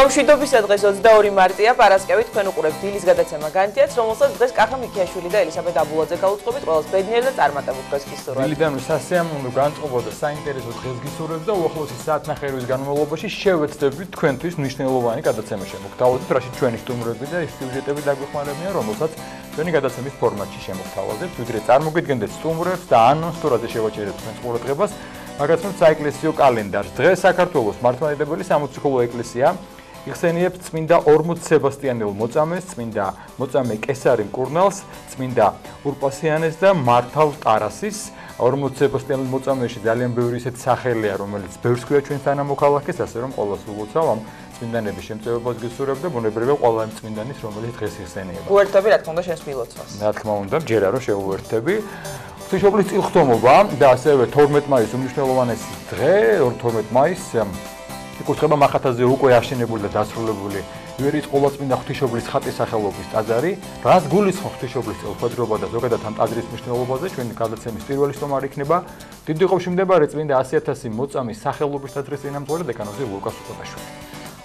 გამშვიდობისა დღეს 22 მარტია პარასკევი თქვენ უყურებთ დილის გადაცემა განთიადს, რომელსაც დღეს კახა მიქიაშვილი და ელისაბედ აბულაძე გაუწყობით ყველას ბედნიერ და წარმატებულ დღეს გისურვებთ. დილიდან სასიამოვნო განწყობა და საინტერესო დღეს გისურვებთ და უახლოესი საათნახევრის განმავლობაში შევეცდებით თქვენთვის მნიშვნელოვანი გადაცემა შემოგთავაზოთ, რაშიც ჩვენი სტუმრები და სიუჟეტები დაგვეხმარებიან, რომელსაც ჩვენი გადაცემის ფორმატში შემოგთავაზებთ. ვიდრე წარმოგიდგენდეთ სტუმრებს და ანონსურად შევაჭერეთ თქვენს ყურადღებას, მაგაცნობთ საეკლესიო კალენდარს. დღეს საქართველოს მართლმადიდებელი სამოციქულო ეკლესია იხსენიებს წმინდა 40 სებასტიანელ მოწამეს, წმინდა მოწამე კესარი მკურნალს, წმინდა ურპასიანეს და მართავ ტარასის. 40 სებასტიანელ მოწამეში ძალიან ბევრი ისეთი სახელია, რომელიც ბევრს ქვია ჩვენს თანამოქალაქეს, ასე რომ ყოველას ულოცავ ამ წმინდანების შემწევებას გისურვებ და ბუნებრივია ყველა იმ წმინდანის, რომელიც დღეს იხსენიება. უერთდები რა თქმა უნდა შენს მილოცვას. რა თქმა უნდა, ჯერა რომ შევუერთდები. ღვთისმშობლის წილხდომობა და ასევე 12 მაისს უმნიშვნელოვანესი დღე, 12 მაისს იკურთხება მახათაზე უკვე აშენებული და დასრულებული ივერიის ყოვლადწმინდა ღვთისმშობლის ხატის სახელობის ტაძარი. რას გულისხმობს ღვთისმშობლის წელხვედრობა და ზოგადად ამ ტაძრის მნიშვნელობაზე ჩვენი გადაცემის პირველი სტუმარი იქნება დიდიღობში მდებარე წმინდა 100.000 მოწამის სახელობის ტაძრის წინამძღვარი დეკანოზი ლუკას უკოტაშვილი.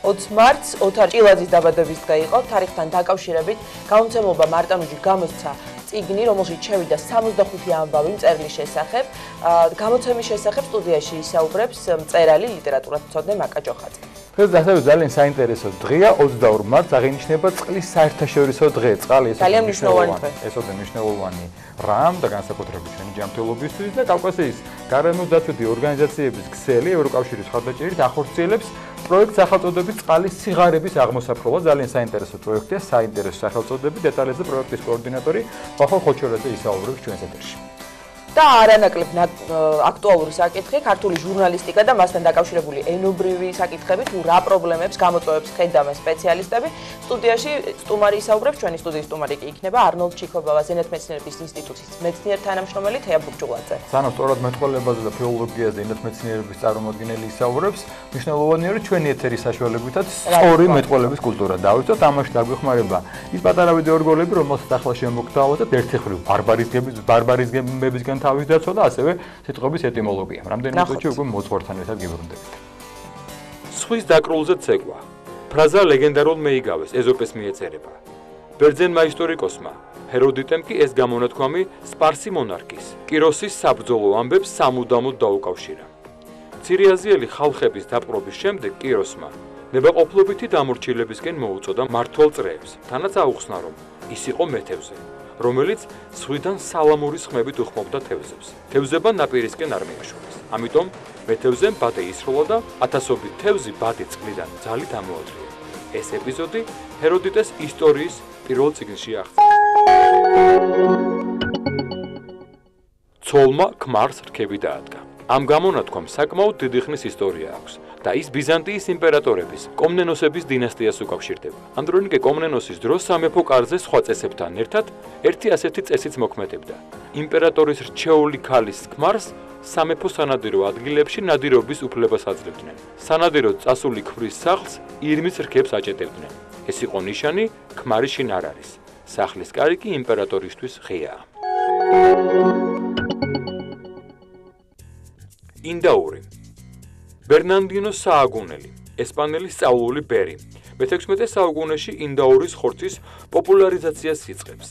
20 მარტს ოთარ ჭილაძის დაბადების დღე იყო. თარიღთან დაკავშირებით გამომცემლობა მარტანუჯი გამოსცა წიგნი, რომელშიც შევიდა 65 ამბავი მწერლის შესახებ. გამოცემის შესახებ სტუდიაში ისაუბრებს მწერალი ლიტერატურათმცოდნე მაკა ჯოხაძე. დღეს ასევე ძალიან საინტერესო დღეა, 22 მარტს აღინიშნება წყლის საერთაშორისო დღე. წყალი ძალიან მნიშვნელოვანი დღე. ესოდე მნიშვნელოვანი რამ და განსაკუთრებით ჩვენი ჯანმრთელობისთვის და კავკასიის გარემოსდაცვითი ორგანიზაციების ქსელი ევროკავშირის მხარდაჭერით ახორციელებს პროექტ სახელწოდებით წყლის სიღარიბის აღმოსაფრთხო. ძალიან საინტერესო პროექტია, საინტერესო სახელწოდებით. დეტალებზე პროექტის კოორდინატორი ვახო ხოჩორაძე ისაუბრებს ჩვენს ეთერში. და არანაკლებ აქტუალური საკითხი, ქართული ჟურნალისტიკა და მასთან დაკავშირებული ენობრივი საკითხები, თუ რა პრობლემებს გამოწვევებს ხედავენ სპეციალისტები. სტუდიაში სტუმარი ისაუბრებს, ჩვენი სტუდიის სტუმარი კი იქნება არნოლდ ჩიქობავა, ზენათმეცნიერების ინსტიტუტის მეცნიერ თანამშრომელი თეა ბურჯულაძე. სანამ სწორად მეტყველებაზე და ფილოლოგიაზე ინათმეცნიერების წარმომადგენელი ისაუბრებს, მნიშვნელოვანია რომ ჩვენი ეთერის საშუალებითაც სწორი მეტყველების კულტურა დავიცვათ. ამაში დაგვეხმარება ის პატარა ვიდეო რგოლები, რომელსაც ახლა შემოგთავაზებთ, ერთი მხრივ ბარბარიზმებისგან თავის დაცვა და ასევე სიტყვების ეტიმოლოგია. რამდენიმე წუთში უკვე მოძღვართან ერთად გიბრუნდებით. სხვის დაკრულზე ცეკვა. ფრაზა ლეგენდარულ მეიგავეს ეზოპეს მიეწერება. ბერძენმა ისტორიკოსმა ჰეროდიტემ კი ეს გამონათქვამი სპარსი მონარქის კიროსის საბრძოლო ამბებს სამუდამოდ დაუკავშირა. მცირეაზიელი ხალხების დაპყრობის შემდეგ კიროსმა ნებაყოფლობითი დამორჩილებისკენ მოუწოდა მმართველ წრეებს, თანაც აუხსნა რომ ის იყო მეთევზე, რომელიც სხვიდან სალამურის ხმებით უხმობდა თევზებს. თევზება ნაპირისკენ არ მიაშორეს. ამიტომ მეთევზემ ბადე ისროლა და ათასობით თევზი ბადე წყლიდან ძალით ამოაწრია. ეს ეპიზოდი ჰეროდიტეს ისტორიის პირველ წიგნში აღწერა. ცოლმა ქმარს რქები დაადგა. ამ გამონათქვამ საკმაოდ დიდი ხნის ისტორია აქვს და ის ბიზანტიის იმპერატორების კომნენოსების დინასტიას უკავშირდება. ანდრონიკე კომნენოსის დროს სამეფო კარზე სხვა წესებთან ერთად ერთი ასეთი წესიც მოქმედებდა. იმპერატორის რჩეული ქალის ქმარს სამეფო სანადირო ადგილებში ნადირობის უფლებას აძლევდნენ. სანადიროდ წასული ქვრის სახლს ირმის რქებს აჭედებდნენ. ეს იყო ნიშანი ქმარი შინ არ არის. სახლის კარი კი იმპერატორისთვის ღიაა. ინდაური ბერნარდინო სააგუნელი, ესპანელი სწავლული ბერი. მე-16 საუკუნეში ინდაურის ხორცის პოპულარიზაციას იწყებს.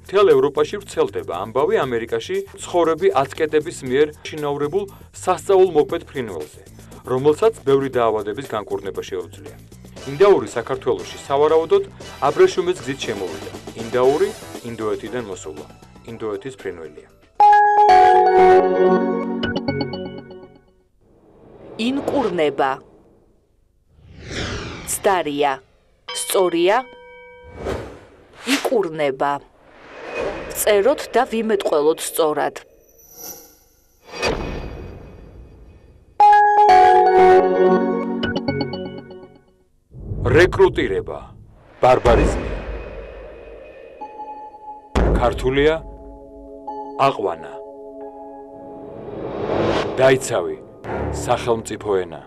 მთელ ევროპაში ვრცელდება ამბავი ამერიკაში ცხოვრები აცტეკების მიერ შინაურებულ სასწაულმოქმედ ფრინველზე, რომელსაც ბევრი დაავადების განკურნება შეუძლია. ინდაური საქართველოში სავარაუდოდ აბრეშუმის გზით შემოვიდა. ინდაური ინდოეთიდან მოსულა. ინდოეთის ფრინველია. ინკურნება. ცდარია. სწორია. იკურნება. წეროთ და ვიმეტყველოთ სწორად. რეკრუტირება. ბარბარიზმი. ქართულია აყვანა. დაიცავი. სახელმწიფო ენა.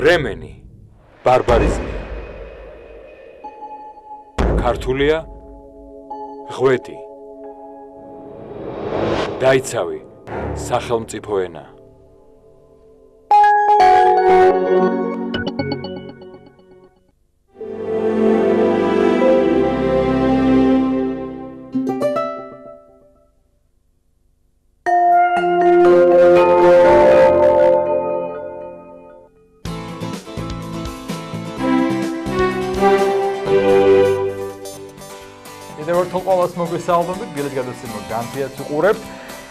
რემენი. ბარბარიზმი. ქართულია ღვეთი. დაიცავი. სახელმწიფო ენა. მოგესალმებით, გილეთ გადაცემა განთიადს უყურებთ.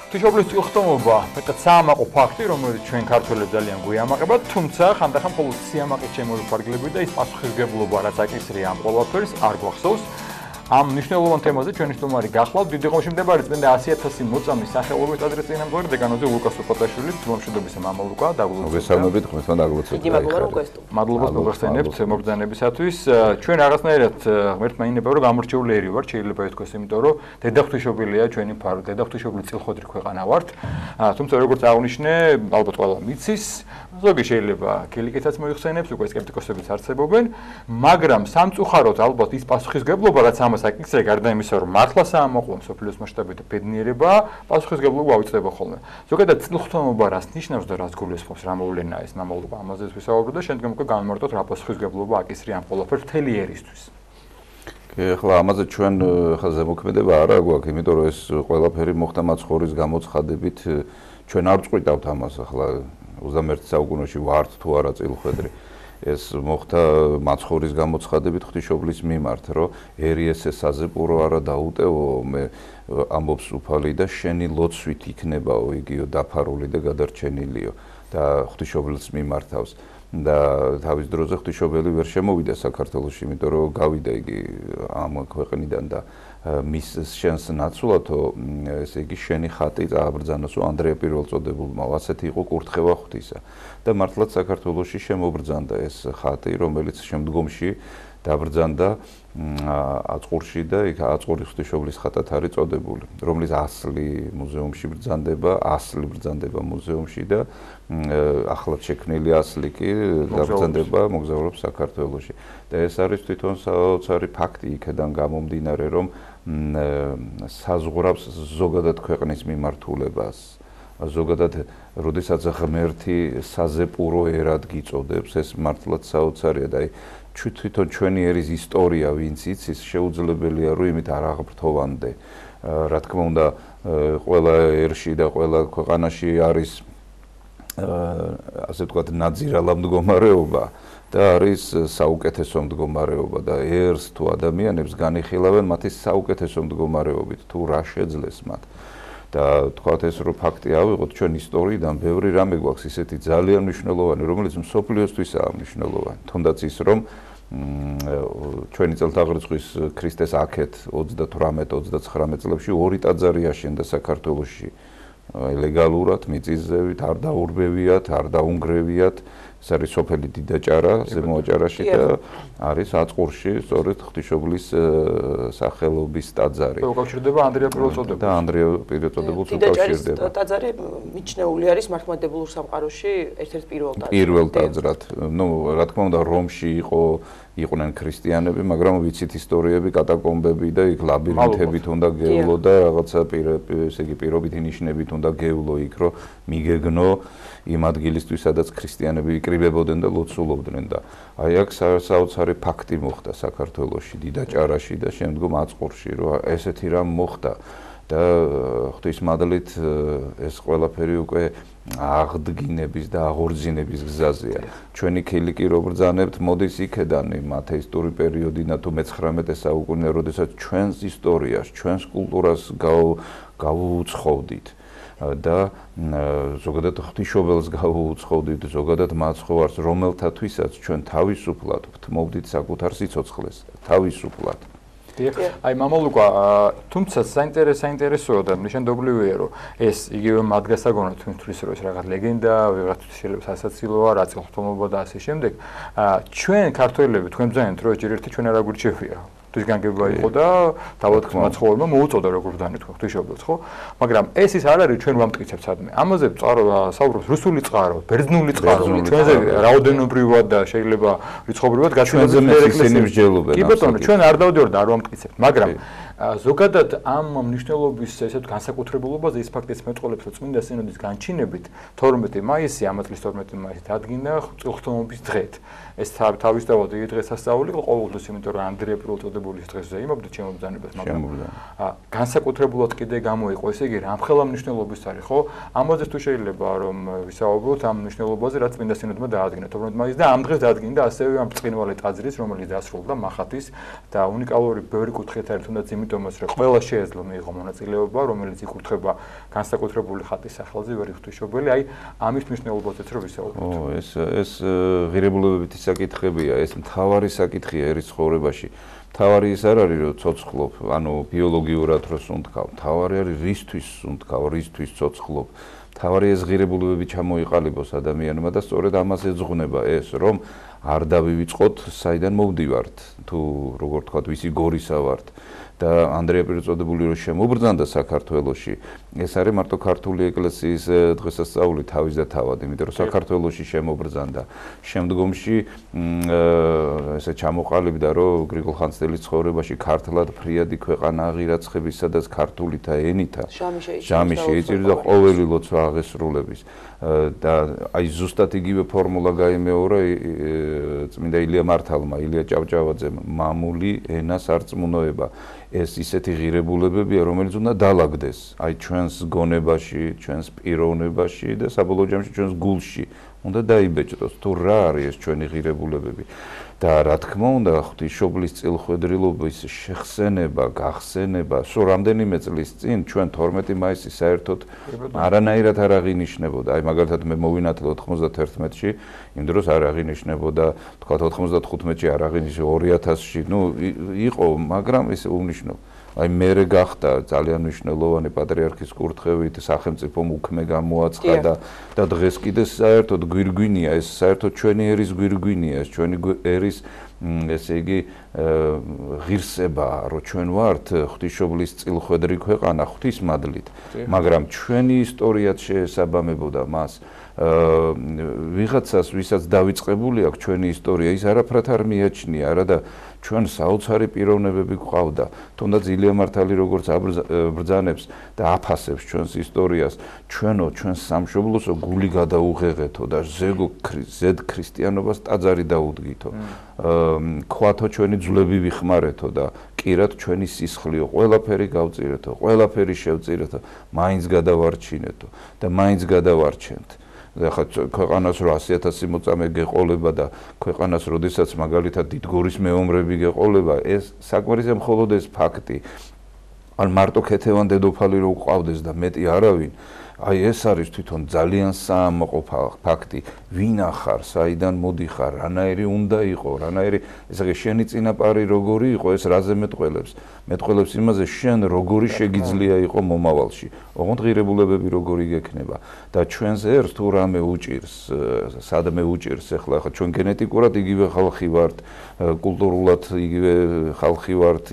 ღვთისმშობლის წილხდომობა, მეტად საამაყო ფაქტი, რომელიც ჩვენ ქართველებს ძალიან გვიამაყება, თუმცა ხანდახან მხოლოდ სიამაყით შემოვიფარგლებით და ის პასუხისმგებლობა, რაც აკისრია ამ ყველაფერს, არ გვახსოვს. ამ მნიშვნელოვან თემაზე ჩვენი სტუმარი გახლავთ დიდი ღომში მდებარე წმინდა 100.000 მოწამის სახელობის ტაძრის წინამძღვარი დეკანოზი ლუკას ოპატაშვილი, მშვიდობის მამა ლუკა, დაგულოცეთ. მოგესალმებით, ღმერთმა დაგულოცეთ. დიდი მადლობა უგესტო. მადლობას მოგახსენებთ მოგზაურობისათვის. ჩვენ რაღაცნაირად ღმერთმა ინება რომ გამორჩეული ერი ვართ, შეიძლება ითქვას, იმიტომ რომ დედა ღვთისმშობელია ჩვენი ფარო, დედა ღვთისმშობელი წილხოდრი ქვეყანა ვართ. თუმცა როგორც აღნიშნე, ალბათ ყველა მიცის, ზოგი შეიძლება კილიკეთაც მოიხსენებს, უკვე სკეპტიკოსებიც არსებობენ, მაგრამ სამწუხაროდ ალბათ ის პასუხისმგებლობა, რაც ამას აკისრია, გარდა იმისა, რომ მართლა საამაყოა მსოფლიოს მასშტაბით ბედნიერება, პასუხისმგებლობა ავიწყდება ხოლმე. ზოგადად წილხდომობა რას ნიშნავს და რას გულისხმობს, რა მოვლენაა ეს მამულობა, ამაზე ვისაუბრებთ და შემდგომ უკვე განმარტოთ რა პასუხისმგებლობა აკისრია ამ ყველაფერს მთელი ერისთვის. ახლა ამაზე ჩვენ ახლა ზემოქმედება არა გვაქვს, იმიტომ რომ ეს ყველაფერი მოხდა მაცხოვრის გამოცხადებით, ჩვენ არ წყვიტავთ ამას ახლა 21 საუკუნეში ვართ თუ არა წილხვედრი. ეს მოხდა მაცხოვრის გამოცხადებით ღვთისმშობლის მიმართ, რომ ერი ესე საზეპურო არა დაუტევო, მე ამბობს უფალი და შენი ლოცვით იქნებაო იგიო დაფარული და გადარჩენილიო და ღვთისმშობლის მიმართავს. და თავის დროზე ღვთისმშობელი ვერ შემოვიდა საქართველოში, იმიტომ რომ გავიდა იგი ამ ქვეყნიდან და მის შენს ნაცვლადო ესე იგი შენი ხატი წააბრძანოსო ანდრია პირველწოდებულმა, ასეთი იყო კურთხევა ღვთისა. და მართლაც საქართველოში შემობრძანდა ეს ხატი, რომელიც შემდგომში დაბრძანდა აწყურში და იქ აწყურის ღვთისმშობლის ხატად არის წოდებული, რომლის ასლი მუზეუმში ბრძანდება მუზეუმში და ახლად შექმნილი ასლი კი დაბრძანდება მოგზაურობს საქართველოში. და ეს არის თვითონ საოცარი ფაქტი იქედან გამომდინარე, რომ საზღვრავს ზოგადად ქვეყნის მიმართულებას. ზოგადად, როდესაც ღმერთი საზეპურო ერად გიწოდებს, ეს მართლაც საოცარია და თვითონ ჩვენი ერის ისტორია, ვინც იცის, შეუძლებელია, რომ იმით არ აღბრთოვანდე. რა თქმა უნდა, ყველა ერში და ყველა ქვეყანაში არის ასე ვთქვათ, ნაძირალა მდგომარეობა და არის საუკეთესო მდგომარეობა და ერს თუ ადამიანებს განიხილავენ მათი საუკეთესო მდგომარეობით, თუ რა შეძლეს მათ. და თქვათ ეს რომ ფაქტი ავიღოთ ჩვენ ისტორიიდან ბევრი რამე გვაქვს ისეთი ძალიან მნიშვნელოვანი, რომელიც მსოფლიოსთვისაა მნიშვნელოვანი. თუნდაც ის რომ ჩვენი წელთაღრიცხვის ქრისტეს აქეთ 38-39 წლებში ორი ტაძარი აშენდა საქართველოში. ლეგალურად, მიწისზევით, არ დაურბევიათ, არ დაუნგრევიათ. ეს არის სოფელი დიდაჭარა, ზემოაჭარაში და არის აწყურში, სწორედ ღვთისმშობლის სახელობის ტაძარი. უკავშირდება ანდრია პირველწოდებულს. და ანდრია პირველწოდებულს უკავშირდება. დიდაჭარის ტაძარი მიჩნეული არის მართლმადიდებლურ სამყაროში ერთ-ერთ პირველ ტაძრად. ნუ, რა თქმა უნდა, რომში იყვნენ ქრისტიანები, მაგრამ ვიცით ისტორიები, კატაკომბები და იქ ლაბირინთებით უნდა გევლო და რაღაცა ესე იგი პირობითი ნიშნებით უნდა გევლო იქ, რომ მიგეგნო იმ ადგილისთვის, სადაც ქრისტიანები იკრიბებოდნენ და ლოცულობდნენ და აი აქ საოცარი ფაქტი მოხდა საქართველოში, დიდაჭარაში და შემდგომ აწყურში, რომ ესეთი რამ მოხდა და ღვთისმადლით ეს ყველაფერი უკვე აღდგინების და აღორძინების გზაზეა. ჩვენი ქილიკი რო ბრძანებთ, მოდის იქედან იმ ათეისტური პერიოდიდან თუ მე-19 საუკუნე, როდესაც ჩვენს ისტორიას, ჩვენს კულტურას გავუუცხოვდით. და ზოგადად ღვთისმშობელს გავუუცხოვდით, ზოგადად მაცხოვარს, რომელთათვისაც ჩვენ თავისუფლად ვთმობდით საკუთარ სიცოცხლეს, თავისუფლად. აი მამა ლუკა, თუმცა საინტერესოა და ნიშანდობლივია, რომ ეს იგივე მადგასაგონად თვითონ რომ ეს რაღაც ლეგენდა, ვიღაც შეიძლება სასაცილოა, რა წილხდომობა და ასე შემდეგ. ჩვენ ქართველები თქვენ ბრძანეთ, რომ ჯერ ერთი ჩვენ არ აგვირჩევია. ღვთისგანგება იყო და თავად მაცხოვრებმა მოუწოდა როგორ ვდანით ღვთისმშობლებს, ხო? მაგრამ ეს ის არ არის ჩვენ ვამტკიცებთ სადმე. ამაზე საუბრობს რუსული წყარო, ბერძნული წყარო, ჩვენზე რაოდენობრივად და შეიძლება რიცხობრივად გაცილებით ისინი მსჯელობენ. კი ბატონო, ჩვენ არ დავდივართ და არ ვამტკიცებთ, მაგრამ ზოგადად ამ მნიშვნელობის ესეთ განსაკუთრებულობაზე ის ფაქტიც მეტყოლებს, რომ წმინდა სინოდის განჩინებით 12 მაისი, ამ წლის 12 მაისით ადგინა წილხთომობის დღედ. ეს თავისთავად იგი დღესასწაული იყო ყოველთვის, იმიტომ რომ ანდრია პირველწოდებულის დღეს ზეიმობდა ჩემობრძანებას, მაგრამ განსაკუთრებულად კიდე გამოიყო, ესე იგი რამხელა მნიშვნელობის არის, ხო? ამაზე თუ შეიძლება რომ ვისაუბროთ ამ მნიშვნელობაზე, რაც წმინდა სინოდმა დაადგინა 12 მაისს და ამ დღეს დაადგინდა ასევე ამ ბრწყინვალე ტაძრის, რომელიც დასრულდა მახათის და უნიკალური ბევრი კუთხით არის, თუნდაც იმიტომაც რომ ყველა შეეძლო მიიღო მონაწილეობა, რომელიც იკურთხება განსაკუთრებული ხატის სახელზე, ვერი ღვთისმშობელი, აი ამის მნიშვნელობაზეც რომ ვისაუბროთ. ეს ღირებულებებითი საკითხებია, ეს მთავარი საკითხია ერის ცხოვრებაში. მთავარი ის არ არის, რომ ცოცხლობ, ანუ ბიოლოგიურად რო სუნთქავ, მთავარი არის რისთვის სუნთქავ, რისთვის ცოცხლობ. მთავარი ეს ღირებულებები ჩამოიყალიბოს ადამიანმა და სწორედ ამას ეძღვნება ეს, რომ არ დავივიწყოთ, საიდან მოვდივართ, თუ როგორ თქვათ, ვისი გორისა ვართ. და ანდრია პირველწოდებული რო შემობრძანდა საქართველოში, ეს არის მარტო ქართული ეკლესიის დღესასწაული თავის და თავად, იმიტომ რომ საქართველოში შემობრძანდა. შემდგომში ესე ჩამოყალიბდა, რომ გრიგოლ ხანძთელის ცხოვრებაში ქართლად ფრიადი ქვეყანა აღირაცხების, სადაც ქართული და ენითა ჟამი შეიწირდა ყოველი ლოცვა აღესრულების. და აი ზუსტად იგივე ფორმულა გაიმეორა წმინდა ილია მართალმა, ილია ჭავჭავაძემ, მამული ენა სარწმუნოება. ეს ისეთი ღირებულებებია, რომელიც უნდა დაალაგდეს აი ჩვენს გონებაში, ჩვენს პიროვნებაში და საბოლოო ჯამში ჩვენს გულში. უნდა დაიბეჭდოს თუ რა არის ეს ჩვენი ღირებულებები. და რა თქმა უნდა, ღვთისმშობლის წილხვედრილობის შეხსენება, გახსენება, სულ რამდენიმე წლის წინ ჩვენ 12 მაისი საერთოდ არანაირად არ აღინიშნებოდა. აი მაგალითად მე მოვინათლე 91-ში, იმ დროს არ აღინიშნებოდა, თქვა 95-ში არ აღინიშნებოდა, 2000-ში, ნუ იყო, მაგრამ ეს უნიშნო. აი მერე გახდა ძალიან მნიშვნელოვანი პატრიარქის კურთხევით სახელმწიფომ უქმე გამოაცხადა და დღეს კიდე საერთოდ გვირგვინია, ეს საერთოდ ჩვენი ერის გვირგვინია, ეს ჩვენი ერის ესე იგი ღირსებაა, რომ ჩვენ ვართ ღვთისმშობლის წილხვედრი ქვეყანა ღვთისმადლით, მაგრამ ჩვენი ისტორიაც შეესაბამებოდა მას. ვიღაცას, ვისაც დავიწყებული აქვს ჩვენი ისტორია, ის არაფრად არ მიაჩნია, არა და ჩვენ საოცარი პიროვნებები გვყავდა. თუნდაც ილია მართალი როგორც ბრძანებს და აფასებს ჩვენს ისტორიას, ჩვენო ჩვენს სამშობლოსო გული გადაუღեղეთო და ზედ ქრისტიანობას ტაძარი დაუდგითო. ქვათო ჩვენი ძვლები ვიხმარეთო და კირად ჩვენი სისხლიო, ყველაფერი გავწირეთო, ყველაფერი შევწირეთო, მაინც გადავარჩინეთო და მაინც გადავარჩენთ. ახლა ქვეყანას 100,000 მოწამე გეყოლება და ქვეყანას როდესაც მაგალითად დიდგორის მეომრები გეყოლება, ეს საკმარისია მხოლოდ ეს ფაქტი. ან მარტო ქეთევან დედოფალი რო ყავდეს და მეტი არავინ, აი ეს არის თვითონ ძალიან საამოყოფა ფაქტი. ვინ ახარ, საიდან მოდიხარ, რანაირი უნდა იყო, რანაირი, ესე იგი შენი წინაპარი როგორი იყო, ეს რაზე მეტყველებს? მეტყველებს იმაზე, შენ როგორი შეგიძლია იყო მომავალში. ოღონდ ღირებულებები როგორი გექნება და ჩვენს ერს თუ რამე უჭირს, სადმე უჭირს, ახლა ჩვენ გენეტიკურად იგივე ხალხი ვართ, კულტურულად იგივე ხალხი ვართ,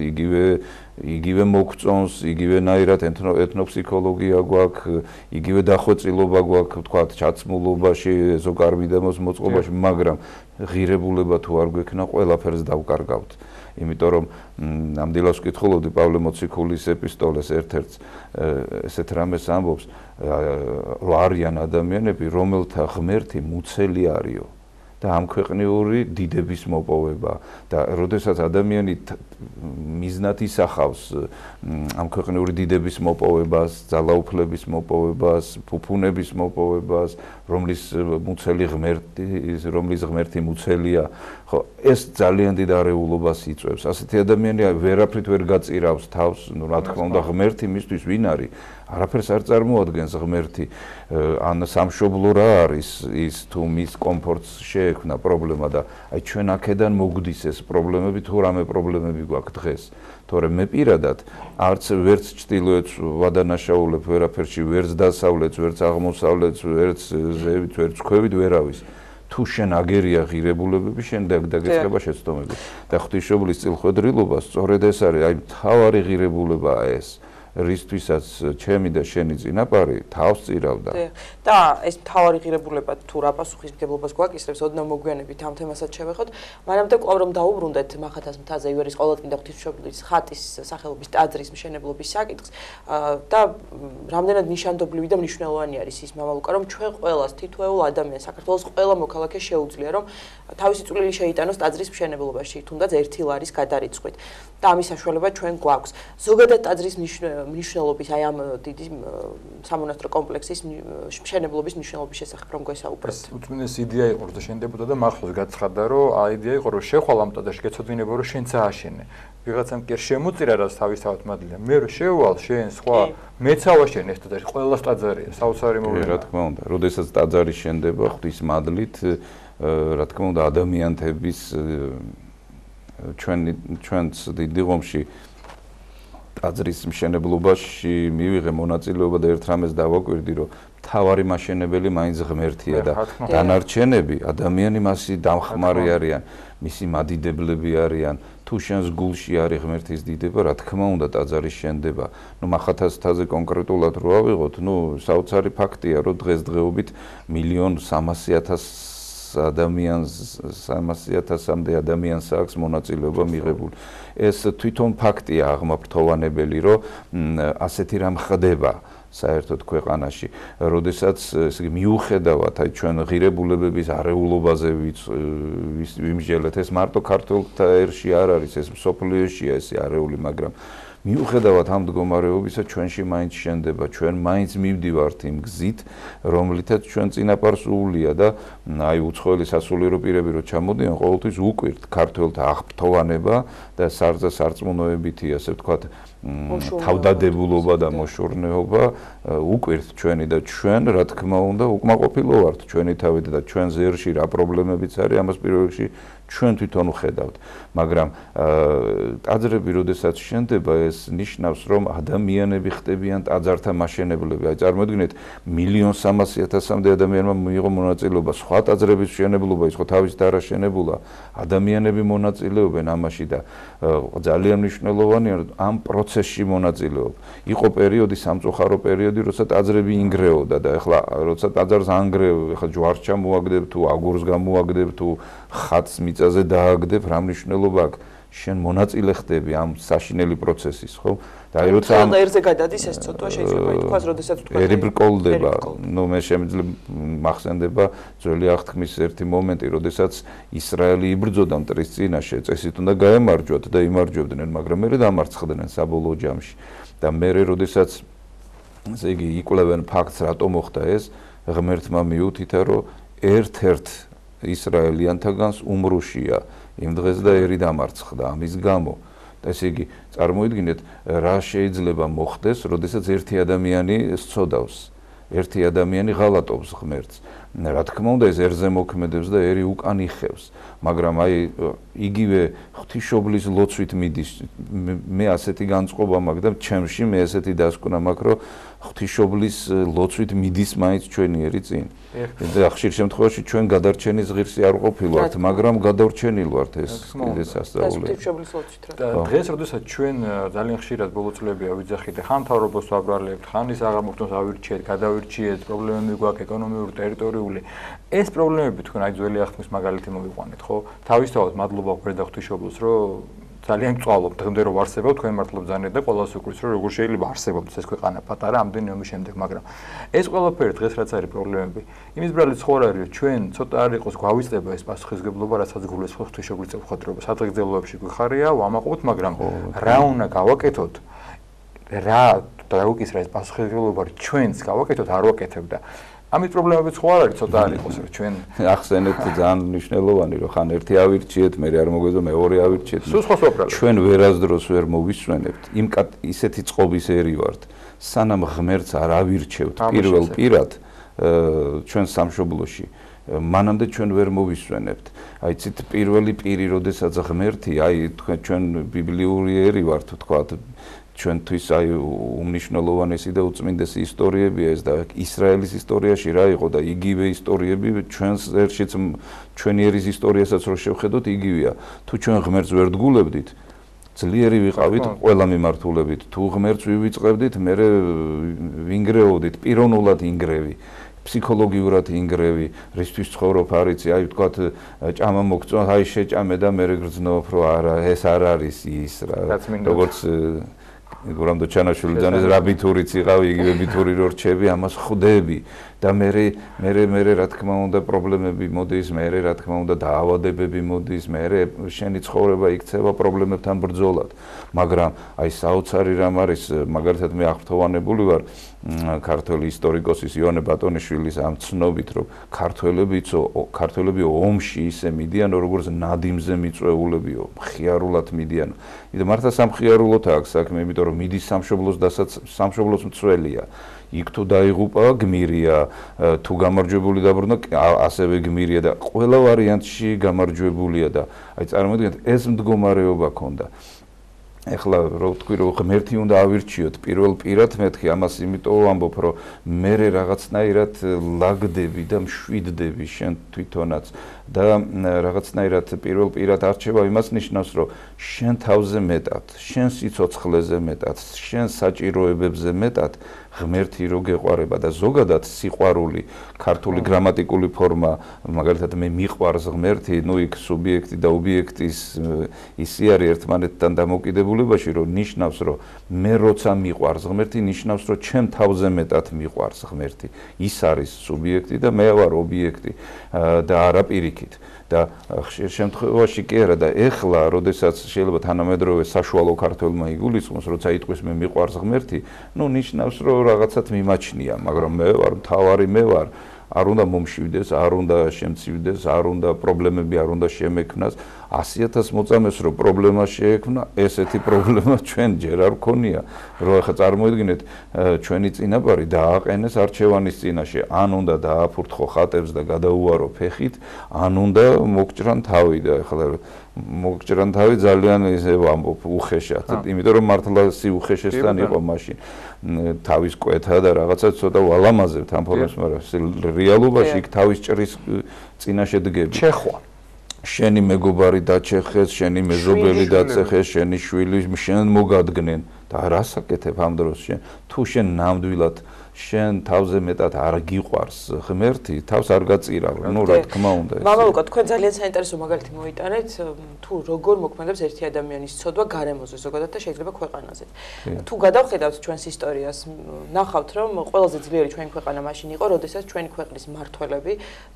იგივე მოგწონს, იგივენაირად ეთნოფსიქოლოგია გვაქვს, იგივე დახვეწილობა გვაქვს, თქვათ, ჩაცმულობაში, ეზოკარბიდემოს მოწყობაში, მაგრამ ღირებულება თუ არ გვექნა, ყველაფერს დავკარგავთ. იმიტომ რომ ნამდვილად ვკითხულობდი პავლე მოციქულის ეპისტოლეს ერთ-ერთს ესეთ რამეს ამბობს, რომ არიან ადამიანები, რომელთა ღმერთი მუცელი არისო. და ამ ქვეყნიური დიდების მოპოვება და როდესაც ადამიანი მიზნად ისახავს ამ ქვეყნიური დიდების მოპოვებას, ძალაუფლების მოპოვებას, ფუფუნების მოპოვებას, რომლის ღმერთი მუცელია, ხო, ეს ძალიან დიდ არეულობას იწვევს. ასეთი ადამიანი ვერაფრით ვერ გაწირავს თავს, ну რა თქმა უნდა, ღმერთი მისთვის ვინ არის? არაფერს არ წარმოადგენს ღმერთი, ან სამშობლო რა არის ის თუ მის კომფორტს შეექმნა პრობლემა და აი ჩვენ აქედან მოგდის ეს პრობლემები თუ რამე პრობლემები გვაქვს დღეს. თორემ მე პირადად არც ვერც ჩtildeოეთს ვადანაშაულებ ვერაფერში, ვერც დასავლეთს, ვერც აღმოსავლეთს, ვერც ზევით, ვერც ქვევით ვერავის. თუ შენ აგერია ღირებულებები, შენ დაგეწყება შეცდომები. და ღვთისმშობლის წილხვედრილობა სწორედ ეს არის, აი მთავარი ღირებულებაა ეს. რისთვისაც ჩემი და შენი წინაპარი თავს წირავდა. და ეს მთავარი ღირებულება თუ რა პასუხისმგებლობას გვაკისრებს, ოდნავ მოგვიანებით ამ თემასაც შევეხოთ, მანამდე კვლავ რომ დაუბრუნდეთ მახათას მთაზე ივერის ყოვლადწმინდა ღვთისმშობლის ხატის სახელობის ტაძრის მშენებლობის საკითხს და რამდენად ნიშანდობლივი და მნიშვნელოვანი არის ის მამალუკა, რომ ჩვენ ყველას თითოეულ ადამიანს, საქართველოს ყველა მოქალაქეს შეუძლია, რომ თავისი წვლილი შეიტანოს ტაძრის მშენებლობაში, თუნდაც 1 ლარის გადარიცხვით. და ამის საშუალება ჩვენ გვაქვს. ზოგადად ტაძრის მნიშვნელობის აი ამ დიდი სამონასტრო კომპლექსის მშენებლობის მნიშვნელობის შესახებ რომ გვესაუბროთ. უწმინდეს იდეა იყო რომ შენდებოდა და მახოს გაცხადდა რომ აიდეა იყო რომ შეხვალ ამ ტაძარში გეცოდინება რომ შენც ააშენე. ვიღაცამ კი შემოწირა რაც თავისთავად მადლია. მე რომ შევალ შენ სხვა მეც ავაშენე ეს ტაძარი ყველა ტაძარია საოცარი მოვლენა. რა თქმა უნდა, როდესაც ტაძარი შენდება ღვთის მადლით, რა თქმა უნდა ადამიანთების ჩვენც დიდი ღომში ტაძრის მშენებლობაში მივიღე მონაწილეობა და ერთ რამეს დავაკვირდი, რომ მთავარი მაშენებელი მაინც ღმერთია და დანარჩენები ადამიანი მასი დამხმარე არიან, მისი მადიდებლები არიან. თუ შენს გულში არის ღმერთის დიდება, რა თქმა უნდა ტაძარი შენდება. ნუ მახათას თაზე კონკრეტულად რო ავიღოთ, ნუ საოცარი ფაქტია, რომ დღესდღეობით 1.300.000 ადამიანს 300.000-მდე ადამიანს აქვს მონაწილეობა მიღებული. ეს თვითონ ფაქტია აღმაფრთოვანებელი, რომ ასეთი რამ ხდება საერთოდ ქვეყანაში, როდესაც ესე იგი მიუხედავად აი ჩვენ ღირებულებების არეულობაზე ვიმსჯელეთ, ეს მარტო ქართველთა ერში არ არის, ეს მსოფლიოშია ეს არეული, მაგრამ მიუხედავად ამ მდგომარეობისა ჩვენში მაინც შენდება, ჩვენ მაინც მივდივართ იმ გზით, რომლითაც ჩვენ წინაპარს უვლია და აი უცხოელი სასულიერო პირები რო ჩამოდიან, ყოველთვის უკვირთ ქართველთა აღფრთოვანება და სარწმუნოებითი, ასე ვთქვათ, თავდადებულობა და მოშორნეობა უკვირთ ჩვენი და ჩვენ, რა თქმა უნდა, უკმაყოფილო ვართ ჩვენი თავით და ჩვენ ზერში რა პრობლემებიც არის, ამას პირველ რიგში ჩვენ თვითონ ვხედავთ, მაგრამ ტაძრები როდესაც შენდება, ეს ნიშნავს, რომ ადამიანები ხდებიან ტაძართა მაშენებლები. აი წარმოიდგინეთ, 1.300.000-მდე ადამიანმა მიიღო მონაწილეობა, სხვა ტაძრების მშენებლობა, ის ხო თავის და არა შენებულა, ადამიანები მონაწილეობენ ამაში და ძალიან მნიშვნელოვანია, რომ ამ პროცესში მონაწილეობ. იყო პერიოდი, სამწუხარო პერიოდი, როცა ტაძრები ინგრეოდა და ეხლა როცა ტაძარს ანგრევ, ეხლა ჯვარს ჩამოაგდებ თუ აგურს გამოაგდებ თუ ხატს მიწაზე დააგდებ, რა მნიშვნელობა აქვს? შენ მონაწილე ხდები ამ საშინელი პროცესის, ხო? და აი როცა ამ ერზე გადადის ეს ცოტა შეიძლება ითქვას, როდესაც თქვა ერი ბრკოლდება, ნუ მე შემიძლია მახსენდება ძველი აღთქმის ერთი მომენტი, როდესაც ისრაელი იბრძოდა მტრის წინაშე, წესით უნდა გაემარჯვათ და იმარჯვებდნენ, მაგრამ მერე დამარცხდნენ საბოლოო ჯამში. და მერე როდესაც ესე იგი იკვლევენ ფაქტს, რატომ მოხდა ეს, ღმერთმა მიუთითა, რომ ერთ-ერთ ისრაელიანთაგანს უმრუშია იმ დღეს და ერი დამარცხდა ამის გამო. ესე იგი, წარმოიდგინეთ, რა შეიძლება მოხდეს, როდესაც ერთი ადამიანი სწოდავს, ერთი ადამიანი ღალატობს ღმერთს. რა თქმა უნდა, ეს ერზე მოქმედებს და ერი უკან იხევს, მაგრამ აი იგივე ღვთისმშობლის ლოცვით მიდის. მე ასეთი განწყობა მაქვს და ჩემში მე ასეთი დასკვნა მაქვს, რომ ღვთისმშობლის ლოცვით მიდის მაინც ჩვენი ერი წინ. და ხშირ შემთხვევაში ჩვენ გადარჩენის ღირსი არ ყოფილვართ, მაგრამ გადარჩენილ ვართ ეს კიდე სასწაული. ღვთისმშობლის ლოცვით რა. და დღეს როდესაც ჩვენ ძალიან ხშირად ბოლო წლებია ვიძახით, ხან მთავრობას ვაბრალებთ, ხან ის აღარ ავირჩიეთ, გადავირჩიეთ, პრობლემები გვაქვს ეკონომიური, ტერიტორიული. ეს პრობლემები თქვენ აი ძველი აღთქმის მაგალითი მოვიყვანეთ, ხო? თავისთავად მადლობა გვერდა ღვთისმშობლოს, რომ ძალიან მწვალობ დღემდე რომ არსებობ თქვენ მართლობ ძალიან და ყოველას უკრის რომ როგორ შეიძლება არსებობდეს ეს ქვეყანა პატარა ამდენი ომის შემდეგ, მაგრამ ეს ყველაფერი დღეს რაც არის პრობლემები, იმის ბრალიც ხო არ არის, ჩვენ ცოტა არ იყოს გვავიწყდება ეს პასუხისმგებლობა, რასაც გულეს ღვთისმშობლის წელხვედრობა, სადღეგრძელოებში გვიხარია, ვამაყობთ, მაგრამ რა უნდა გავაკეთოთ, რა დაუკისრა ეს პასუხისმგებლობა ჩვენს გავაკეთოთ, არ ვაკეთებ და ამის პრობლემებიც ხო არ არის, ცოტა არ იყოს, რომ ჩვენ ახსენეთ ძალიან მნიშვნელოვანი, რომ ხან ერთი ავირჩიეთ, მე არ მოგეძო, მეორე ავირჩიეთ. სულ სხვა სოფრალებს. ჩვენ ვერასდროს ვერ მოვისვენებთ, იმ ისეთი წყობის ერი ვართ, სანამ ღმერთს არ ავირჩევთ პირველ პირად ჩვენ სამშობლოში. მანამდე ჩვენ ვერ მოვისვენებთ. აი ცით პირველი პირი, როდესაც ღმერთი, აი ჩვენ ბიბლიური ერი ვართ, ვთქვათ, ჩვენთვის აი უმნიშვნელოვანესი და უწმინდესი ისტორიებია ეს და ისრაელის ისტორიაში რა იყო და იგივე ისტორიები ჩვენს ერთშიც ჩვენი ერის ისტორიასაც რო შევხედოთ იგივეა. თუ ჩვენ ღმერთს ვერ დგულებდით, ძლიერი ვიყავით ყველა მიმართულებით. თუ ღმერთს ვივიწყებდით, მე ვინგრეოდით, პიროვნულად ინგრევი. ფსიქოლოგიურად ინგრევი, რისთვის ცხოვრობ არ იცი, აი ვთქვათ, ჭამა მოგწონს, აი შეჭამე და მე გრძნობ, რომ არა, ეს არ არის ის რა. როგორც გურამ დოჩანაშვილიდან ეს რა ბითურიც იყავი, იგივე ბითური რო რჩები, ამას ხვდები და მე რა თქმა უნდა პრობლემები მოდის, მე რა თქმა უნდა დაავადებები მოდის, მე შენი ცხოვრება იქცევა პრობლემებთან ბრძოლად. მაგრამ აი საოცარი რამ არის, მაგალითად მე აღფრთოვანებული ვარ ქართველი ისტორიკოსის იონე ბატონიშვილის ამ ცნობით, რომ ქართველები ომში ისე მიდიან, როგორც ნადიმზე მიწვეულებიო, მხიარულად მიდიან. და მართლა სამხიარულოთ აქვს საქმე, იმიტომ რომ მიდის სამშობლოს სამშობლოს მცველია. იქ თუ დაიღუპა გმირია, თუ გამარჯვებული დაბრუნდა, ასევე გმირია და ყველა ვარიანტში გამარჯვებულია და აი წარმოიდგინეთ, ეს მდგომარეობა ქონდა. ეხლა რო ვთქვი რომ ღმერთი უნდა ავირჩიოთ პირველ პირად მეთქი ამას იმიტომ ვამბობ რომ მე რაღაცნაირად ლაგდები და მშვიდდები შენ თვითონაც და რაღაცნაირად პირველ პირად არჩევა იმას ნიშნავს რომ შენ თავზე მეტად, შენ სიცოცხლეზე მეტად, შენ საჭიროებებზე მეტად ღმერთი რო გეყვარება და ზოგადად სიყვარული ქართული გრამატიკული ფორმა მაგალითად მე მიყვარს ღმერთი, ნუ იქ სუბიექტი და ობიექტის ისი არის ერთმანეთთან დამოკიდებულებაში რომ ნიშნავს რომ მე როცა მიყვარს ღმერთი ნიშნავს რომ ჩემ თავზე მეტად მიყვარს ღმერთი ის არის სუბიექტი და მე ვარ ობიექტი და არა პირიქით და ხშირ შემთხვევაში კი არა და ეხლა როდესაც შეიძლება თანამედროვე საშუალო ქართველმა იგულისხმოს როცა იტყვის მე მიყვარს ღმერთი ნუ ნიშნავს რომ რაღაცად მიმაჩნია მაგრამ მე ვარ მთავარი მე ვარ არ უნდა მომშვიდეს, არ უნდა შემცივდეს, არ უნდა პრობლემები არ უნდა შემექმნას 100.000 მოწამეს რომ პრობლემა შეექმნა, ესეთი პრობლემა ჩვენ ჯერ არ გქონია, რომ ახლა წარმოიდგინეთ ჩვენი წინაპარი დააყენეს არჩევანის წინაშე, ან უნდა დააფურთხო ხატებს და გადაუარო ფეხით, ან უნდა მოგჭრან თავი და ახლა მოგჭრან თავი ძალიან ისე ვამბობ უხეშად, იმიტომ რომ მართლა სიუხეშესთან იყო მაშინ თავის კვეთა და რაღაცა ცოტა ვალამაზებთ ამ ფორმას, მაგრამ რეალობაში იქ თავის ჭრის წინაშე დგები. ჩეხვა შენი მეგობარი დაჩეხეს, შენი მეზობელი დაწეხეს, შენი შვილი შენ მოგადგნენ და რას აკეთებ ამ დროს შენ? თუ შენ ნამდვილად შენ თავზე მეტად არ გიყვარს ღმერთი, თავს არ გაწირავ, ნუ რა თქმა უნდა. მამა უკა თქვენ ძალიან საინტერესო მაგალითი მოიტანეთ, თუ როგორ მოქმედებს ერთი ადამიანის ცოდვა გარემოზე ზოგადად და შეიძლება ქვეყანაზე. თუ გადავხედავთ ჩვენს ისტორიას, ნახავთ რომ ყველაზე ძლიერი ჩვენი ქვეყანა მაშინ იყო, როდესაც ჩვენი ქვეყნის მმართველები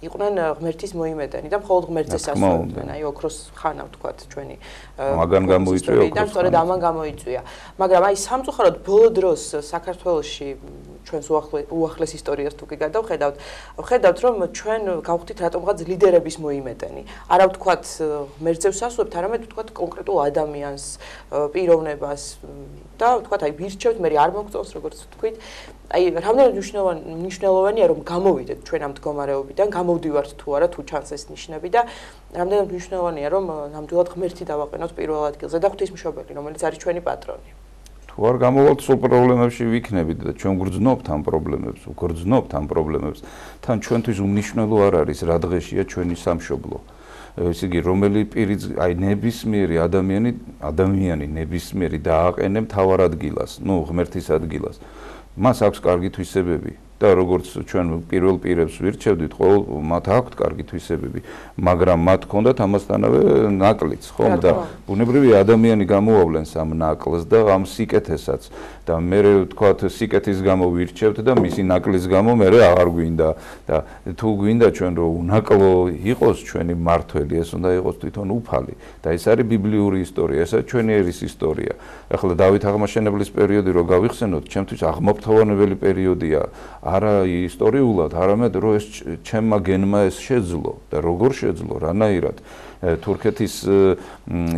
იყვნენ ღმერთის მოიმედანი და მხოლოდ ღმერთზე სასწაულდნენ. აი ოქროს ხანა ვთქვათ ჩვენი მაგან გამოიწვია ოქროს. და სწორედ ამან გამოიწვია. მაგრამ აი სამწუხაროდ ბოლო დროს საქართველოში ჩვენს უახლეს ისტორიას თუ კი გადავხედავთ, ვხედავთ რომ ჩვენ გავხდით რატომღაც ლიდერების მოიმედენი. არა ვთქვათ ღმერთზე ვსასუებთ, არამედ ვთქვათ კონკრეტულ ადამიანს, პიროვნებას და ვთქვათ აი ვირჩევთ, მე არ მოგწონს როგორც ვთქვით. აი რამდენად მნიშვნელოვანია რომ გამოვიდეთ ჩვენ ამ მდგომარეობიდან, გამოვდივართ თუ არა, თუ ჩანს ეს ნიშნები და რამდენად მნიშვნელოვანია რომ ნამდვილად ღმერთი დავაყენოთ პირველ ადგილზე და ღვთისმშობელი, რომელიც არის ჩვენი პატრონი. თუ არ გამოვალთ სულ პრობლემებში ვიქნებით და ჩვენ გვგრძნობთ ამ პრობლემებს, თან ჩვენთვის უმნიშვნელო არ არის რა დღეშია ჩვენი სამშობლო. ესე იგი, რომელი პირი აი ნებისმიერი ადამიანი ნებისმიერი დააყენე მთავარ ადგილას, ნუ ღმერთის ადგილას. მას აქვს კარგი თვისებები და როგორც ჩვენ პირველ პირებს ვირჩევდით, ყოველ მათ აქვთ კარგი თვისებები, მაგრამ მათ ჰქონდათ ამასთანავე ნაკლიც, ხომ და ბუნებრივია ადამიანი გამოავლენს ამ ნაკლს და ამ სიკეთესაც და მე ვთქვათ სიკეთის გამო ვირჩევთ და მისი ნაკლის გამო მე აღარ გვინდა და თუ გვინდა ჩვენ რომ უნაკლო იყოს ჩვენი მართველი, ეს უნდა იყოს თვითონ უფალი და ეს არის ბიბლიური ისტორია, ეს არის ჩვენი ერის ისტორია. ახლა დავით აღმაშენებლის პერიოდი რო გავიხსენოთ, ჩემთვის აღმოფრთოვანებელი პერიოდია. არა ისტორიულად, არამედ რომ ეს ჩემმა გენმა ეს შეძლო და როგორ შეძლო, რანაირად თურქეთის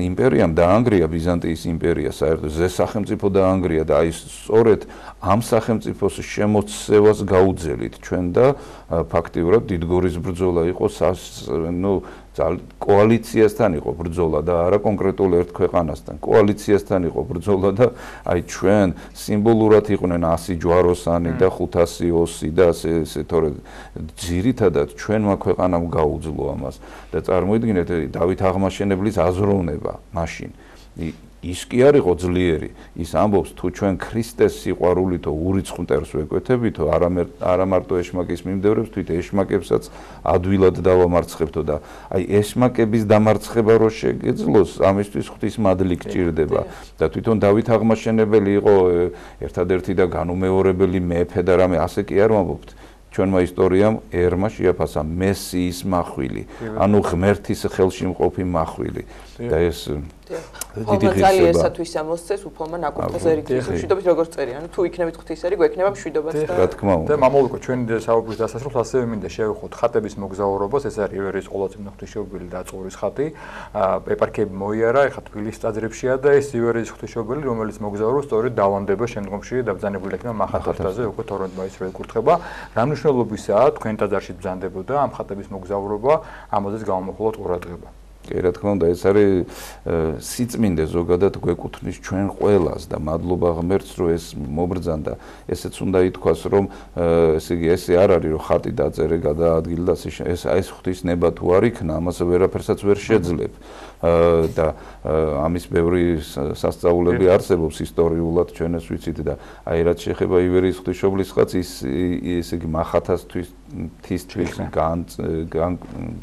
იმპერიამ დაანგრია ბიზანტიის იმპერია, საერთოდ ზესახელმწიფო დაანგრია და აი სწორედ ამ სახელმწიფოს შემოწევას გაუძელით ჩვენ და ფაქტიურად დიდგორის ბრძოლა იყო, კოალიციასთან იყო ბრძოლა და არა კონკრეტულ ერთ ქვეყანასთან. კოალიციასთან იყო ბრძოლა და აი ჩვენ სიმბოლურად იყვნენ 100 ჯვაროსანი და 500 ოსი და ესე თორე ძირითადად ჩვენმა ქვეყანამ გაუძლო ამას და წარმოიდგინეთ დავით აღმაშენებლის აზროვნება მაშინ ის კი არ იყო ძლიერი ის ამბობს თუ ჩვენ ქრისტეს სიყვარულითო ურიცხ მტერს ვეკვეთებითო არა მარტო ეშმაკის მიმდევრებს თვით ეშმაკებსაც ადვილად დავამარცხებთო და აი ეშმაკების დამარცხება რო შეგეძლოს ამისთვის ღვთის მადლი გჭირდება და თვითონ დავით აღმაშენებელი იყო ერთადერთი და განუმეორებელი მეფე და რამე ასე კი არ ვამბობთ ჩვენმა ისტორიამ ერმა შეაფასა მესიის მახვილი ანუ ღმერთის ხელში მყოფი მახვილი და ეს დიდი ღირსებისათვის ამოსცეს უფალმა ნაკურთხაზე რიგის მშვიდობით როგორც წერი ანუ თუ იქნებით ღვთისერი გვექნება მშვიდობაც და რა თქმა უნდა და მამულიკო ჩვენი საუბრის დასასრულს ასევე მინდა შევეხოთ ხატების მოგზაურობას ეს არის ივერიის ყოვლადწმინდა ღვთისმშობელი და წურის ხატი ეპარქიები მოიარა ეხლა თბილისის ტაძრებშია და ეს ივერიის ღვთისმშობელი რომელიც მოგზაურობს სწორედ დავანდება შემდგომში დაბრძანებული იქნება მახათასთაზე უკვე 12 მაისს რო ეკურთხება რა მნიშვნელობისაა თქვენ ტაძარში ბრძანდებოდა ამ ხატების მოგზაურობა ამაზეც გამომხოლოდ ყურადღება კი რა თქმა უნდა ეს არის სიწმინდე ზოგადად გვეკუთვნის ჩვენ ყველას და მადლობა ღმერთს რომ ეს მობრძანდა ესეც უნდა ითქვას რომ ესე იგი ესე არ არის რომ ხატი დაწერე გადაადგილდა ეს ღვთის ნება თუ არ იქნა ამას ვერაფერსაც ვერ შეძლებ და ამის ბევრი სასწაულები არსებობს ისტორიულად ჩვენ ეს ვიცით და აი რაც შეეხება ივერიის ღვთისმშობლის ხატს ის ესე იგი მახათასთვის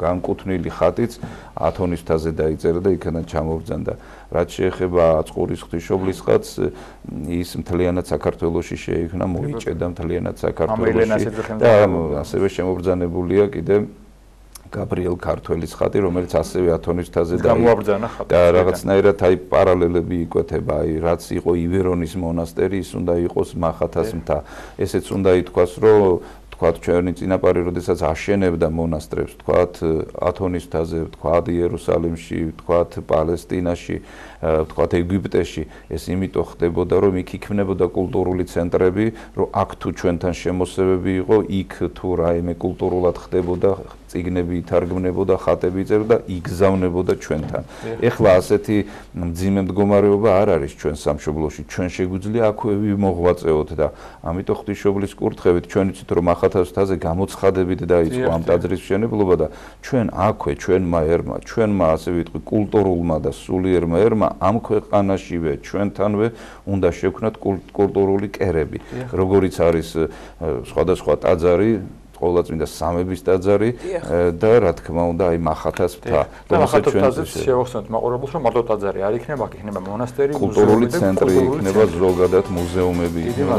განკუთვნილი ხატიც ათონის თაზე დაიწერა და იქიდან ჩამოვბრძანდა. რაც შეეხება წყურის ღვთისმშობლის ხატს, ის მთლიანად საქართველოში შეიქმნა, მოიჭედა მთლიანად საქართველოში და ასევე შემობრძანებულია კიდე გაბრიელ ქართველის ხატი, რომელიც ასევე ათონის თაზე გამოაბრძანა ხატი. და რაღაცნაირად აი პარალელები იკვეთება, აი რაც იყო ივერონის მონასტერი, ის უნდა იყოს მახათას მთა. ესეც უნდა ითქვას, რომ თქვათ ჩვენი წინაპარი, როდესაც აშენებდა მონასტრებს, თქვათ ათონის თაზე, თქვათ იერუსალიმში, თქვათ პალესტინაში, თქვათ ეგვიპტეში, ეს იმიტომ ხდებოდა, რომ იქ იქმნებოდა კულტურული ცენტრები, რომ აქ თუ ჩვენთან შემოსევები იყო, იქ თუ რაიმე კულტურულად ხდებოდა, წიგნები ითარგმნებოდა, ხატები იწერდა, იგზავნებოდა ჩვენთან. ეხლა ასეთი მძიმე მდგომარეობა არ არის ჩვენ სამშობლოში, ჩვენ შეგვიძლია აქვე მოღვაწეოთ და ამიტომ ღვთისმშობლის კურთხევით ჩვენ ვიცით, რომ ახათასთაზე გამოცხადებით დაიწყო ამ ტაძრის მშენებლობა და ჩვენ აქვე ჩვენმა ერმა, ჩვენმა ასე ვიტყვი კულტურულმა და სულიერმა ერმა ამ ქვეყანაშივე ჩვენთანვე უნდა შევქნათ კულტურული კერები, როგორიც არის სხვადასხვა ტაძარი ყოვლადწმინდა სამების ტაძარი და რა თქმა უნდა აი მახათას მთა. მახათასთაზეც შევახსენოთ მაყურებელს, რომ მარტო ტაძარი არ იქნება, აქ იქნება მონასტერი, კულტურული ცენტრი იქნება, ზოგადად მუზეუმები იქნება.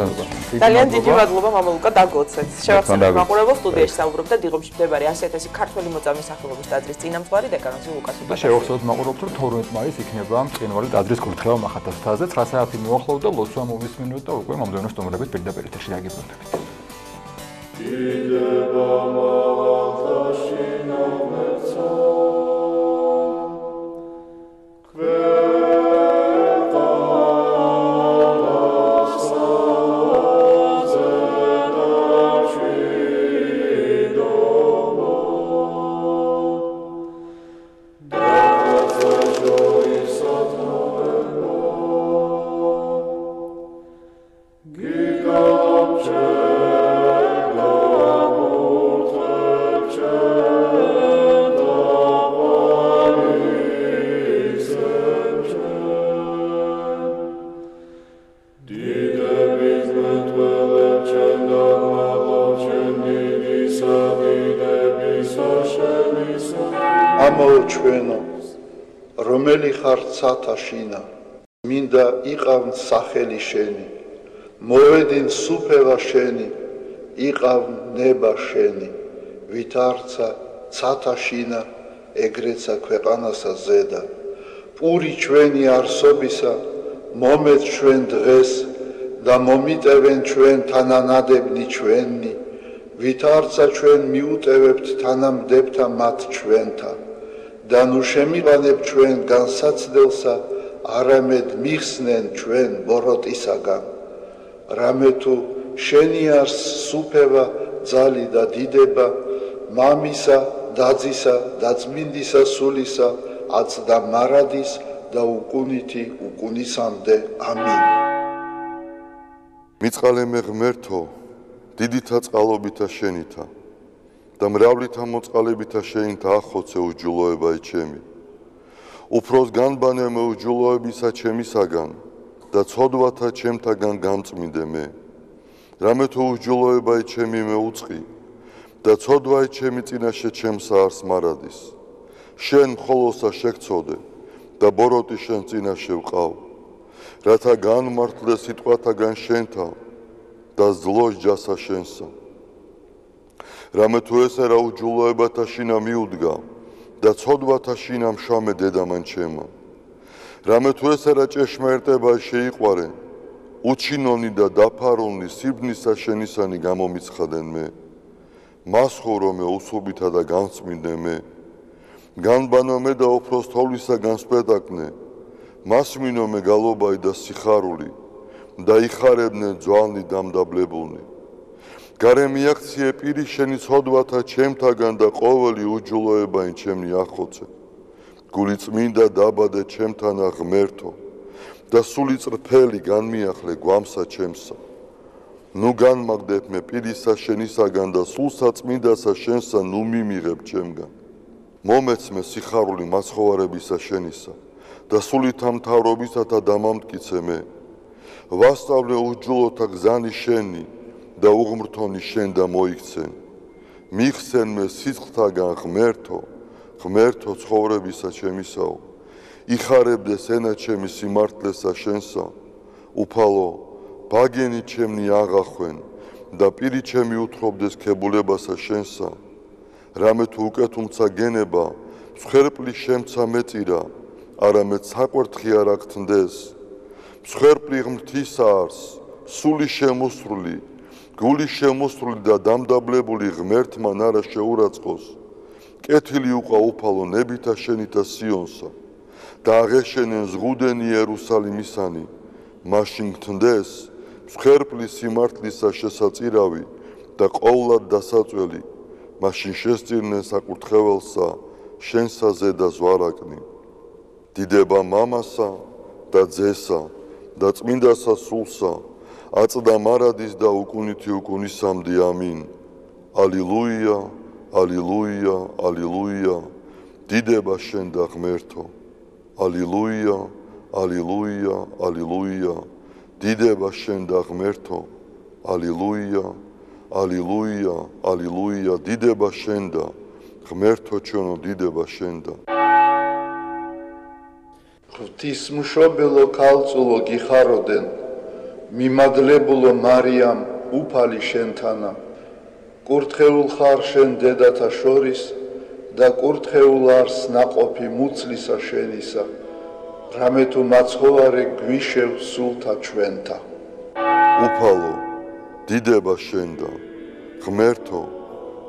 ძალიან დიდი მადლობა მამალუკა დაგოცეთ. შევახსენოთ მაყურებელს სტუდიაში საუბრობდა დიღომში მდებარე 101 ქართველი მოწამის სახელობის ტაძრის წინამძღვარი დეკანოზი ლუკას. და შევახსენოთ მაყურებელს, რომ 12 მაისს იქნება მყინვარი ტაძრის კურთხევა მახათასთაზე, 9 საათი მოახლოვდა, ლოცვა მოვისმინოთ და უკვე მომდევნო სტუმრებით პირდაპირ ეთერში დაგიბრუნდებით. Ideba malachashina merca, ჩვენო, რომელი ხარ ცათაშინა, მინდა იყავნ სახელი შენი, მოვედინ სუფევა შენი, იყავნ ნება შენი, ვითარცა ცათაშინა, ეგრეცა ქვეყანასა ზედა, პური ჩვენი არსობისა, მომეც ჩვენ დღეს და მომიტევენ ჩვენ თანანადებნი ჩვენი, ვითარცა ჩვენ მიუტევებთ თანამდებთა მათ ჩვენთა. და ნუ შემიყანებ ჩვენ განსაცდელსა, არამედ მიხსნენ ჩვენ ბოროტისაგან. რამე თუ შენი არს სუფევა, ძალი და დიდება, მამისა დაძისა და წმინდისა სულისა აწდა მარადის და უკუნითი უკუნისამდე ამინ. მიწყალე მე ღმერთო, დიდითა წყალობითა შენითა და მრავლითა მოწყალებითა შენითა ახოცე უჯულოებაი ჩემი. უფროს განბანე მე უჯულოებისა ჩემისაგან და ცოდვათა ჩემთაგან გამწმინდე მე. რამე თუ უჯულოებაი ჩემი მე უწყი და ცოდვაი ჩემი წინაშე ჩემსა არს მარადის. შენ მხოლოსა შეგცოდე და ბოროტი შენ წინაშე ვყავ. რათა განმართლე სიტყვათაგან შენთა და ზლოს ჯასა შენსა. რამე თუ ესე რა უჯულოებათა შინა მიუდგა და ცოდვათა შინა მშამე დედამან ჩემა. რამე თუ ესე რა ჭეშმარიტება შეიყვარე, უჩინონი და დაფარულნი სიბნისა შენისანი გამომიცხადენ მე. მას ხურო მე უსუბითა და განწმინდე მე. განბანო მე და უფროს თოვლისაგან სპეტაკნე. მას მინო მე გალობაი და სიხარული და იხარებდნენ ძვალნი დამდაბლებულნი. გარე მიაქციე პირი შენი ცოდვათა ჩემთაგან და ყოველი უჯულოებაი ჩემნი ახოცე. გული წმინდა დაბადე ჩემთანა ღმერთო და სული წრფელი განმიახლე გვამსა ჩემსა. ნუ განმაგდებ მე პირისა შენისაგან და სულსა წმინდასა შენსა ნუ მიმიღებ ჩემგან. მომეცმე სიხარული მაცხოვარებისა შენისა და სულითა მთავრობისათა დამამტკიცე მე. ვასწავლე უჯულოთა გზანი შენი და უღმრთონი შენ და მოიქცენ. მიხსენ მე სიცხთაგან ღმერთო, ღმერთო ცხოვრებისა ჩემისაო. იხარებდეს ენა ჩემი სიმართლესა შენსა. უფალო, ბაგენი ჩემნი აღახვენ და პირი ჩემი უთხრობდეს ქებულებასა შენსა. რამე თუ უკეთუმცა გენება, მსხვერპლი შემცა მეწირა, არამედ საკვერთხი არ აგთნდეს. მსხვერპლი ღმრთისა არს, სული შემოსრული, გული შემოსრული და დამდაბლებული ღმერთმან არა შეურაცხყოს. კეთილი უყვა უფალო ნებითა შენითა სიონსა და აღეშენენ ზღუდენი იერუსალიმისანი. მაშინ გთნდეს მსხვერპლი სიმართლისა შესაწირავი და ყოვლად დასაწველი. მაშინ შესწირნენ საკურთხეველსა შენსა ზედა ზვარაკნი. დიდება მამასა და ძესა და წმინდასა სულსა აწდა მარადის და უკუნითი უკუნისამდე ამინ. ალილუია, ალილუია, ალილუია. დიდება შენ და ღმერთო. ალილუია, ალილუია, ალილუია. დიდება შენ და ღმერთო. ალილუია, ალილუია, ალილუია. დიდება შენ და ღმერთო ჩვენო დიდება შენ და. ღვთისმშობელო ქალწულო გიხაროდენ, მიმადლებულო მარიამ უფალი შენთანა. კურთხეულ ხარ შენ დედათა შორის და კურთხეულ არს ნაყოფი მუცლისა შენისა. რამე თუ მაცხოვარე გვიშევ სულთა ჩვენთა. უფალო, დიდება შენ და ღმერთო,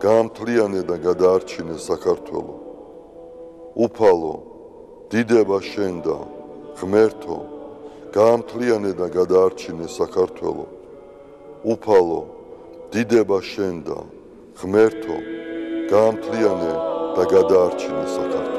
გაამთლიანე და გადაარჩინე საქართველო. უფალო, დიდება შენ და ღმერთო, გაამთლიანე და გადაარჩინე საქართველო. უფალო, დიდება შენ და ღმერთო, გაამთლიანე და გადაარჩინე საქართველო.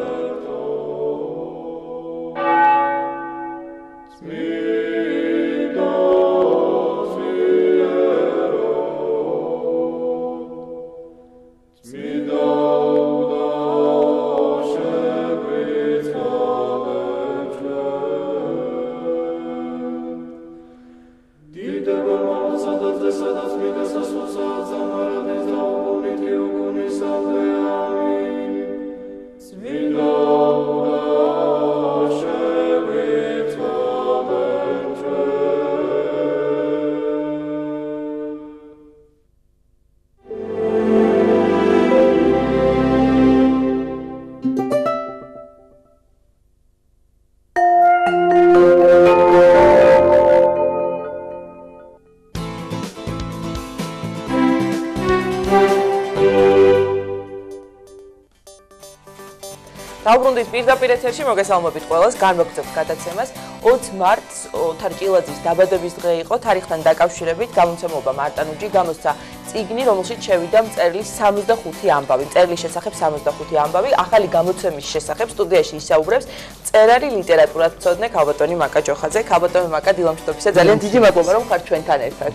დაუბრუნდით პირდაპირ ეთერში, მოგესალმებით ყველას, განვაგრძობთ გადაცემას. 20 მარტს ოთარ ჭილაძის დაბადების დღე იყო. თარიღთან დაკავშირებით გამომცემლობა მარტანუჯი გამოსცა წიგნი, რომელშიც შევიდა მწერლის 65 ამბავი. მწერლის შესახებ 65 ამბავი. ახალი გამოცემის შესახებ სტუდიაში ისაუბრებს მწერალი ლიტერატურას მცოდნე ქალბატონი მაკა ჯოხაძე. ქალბატონი მაკა დილამშვიდობისა. ძალიან დიდი მადლობა რომ ხართ ჩვენთან ერთად.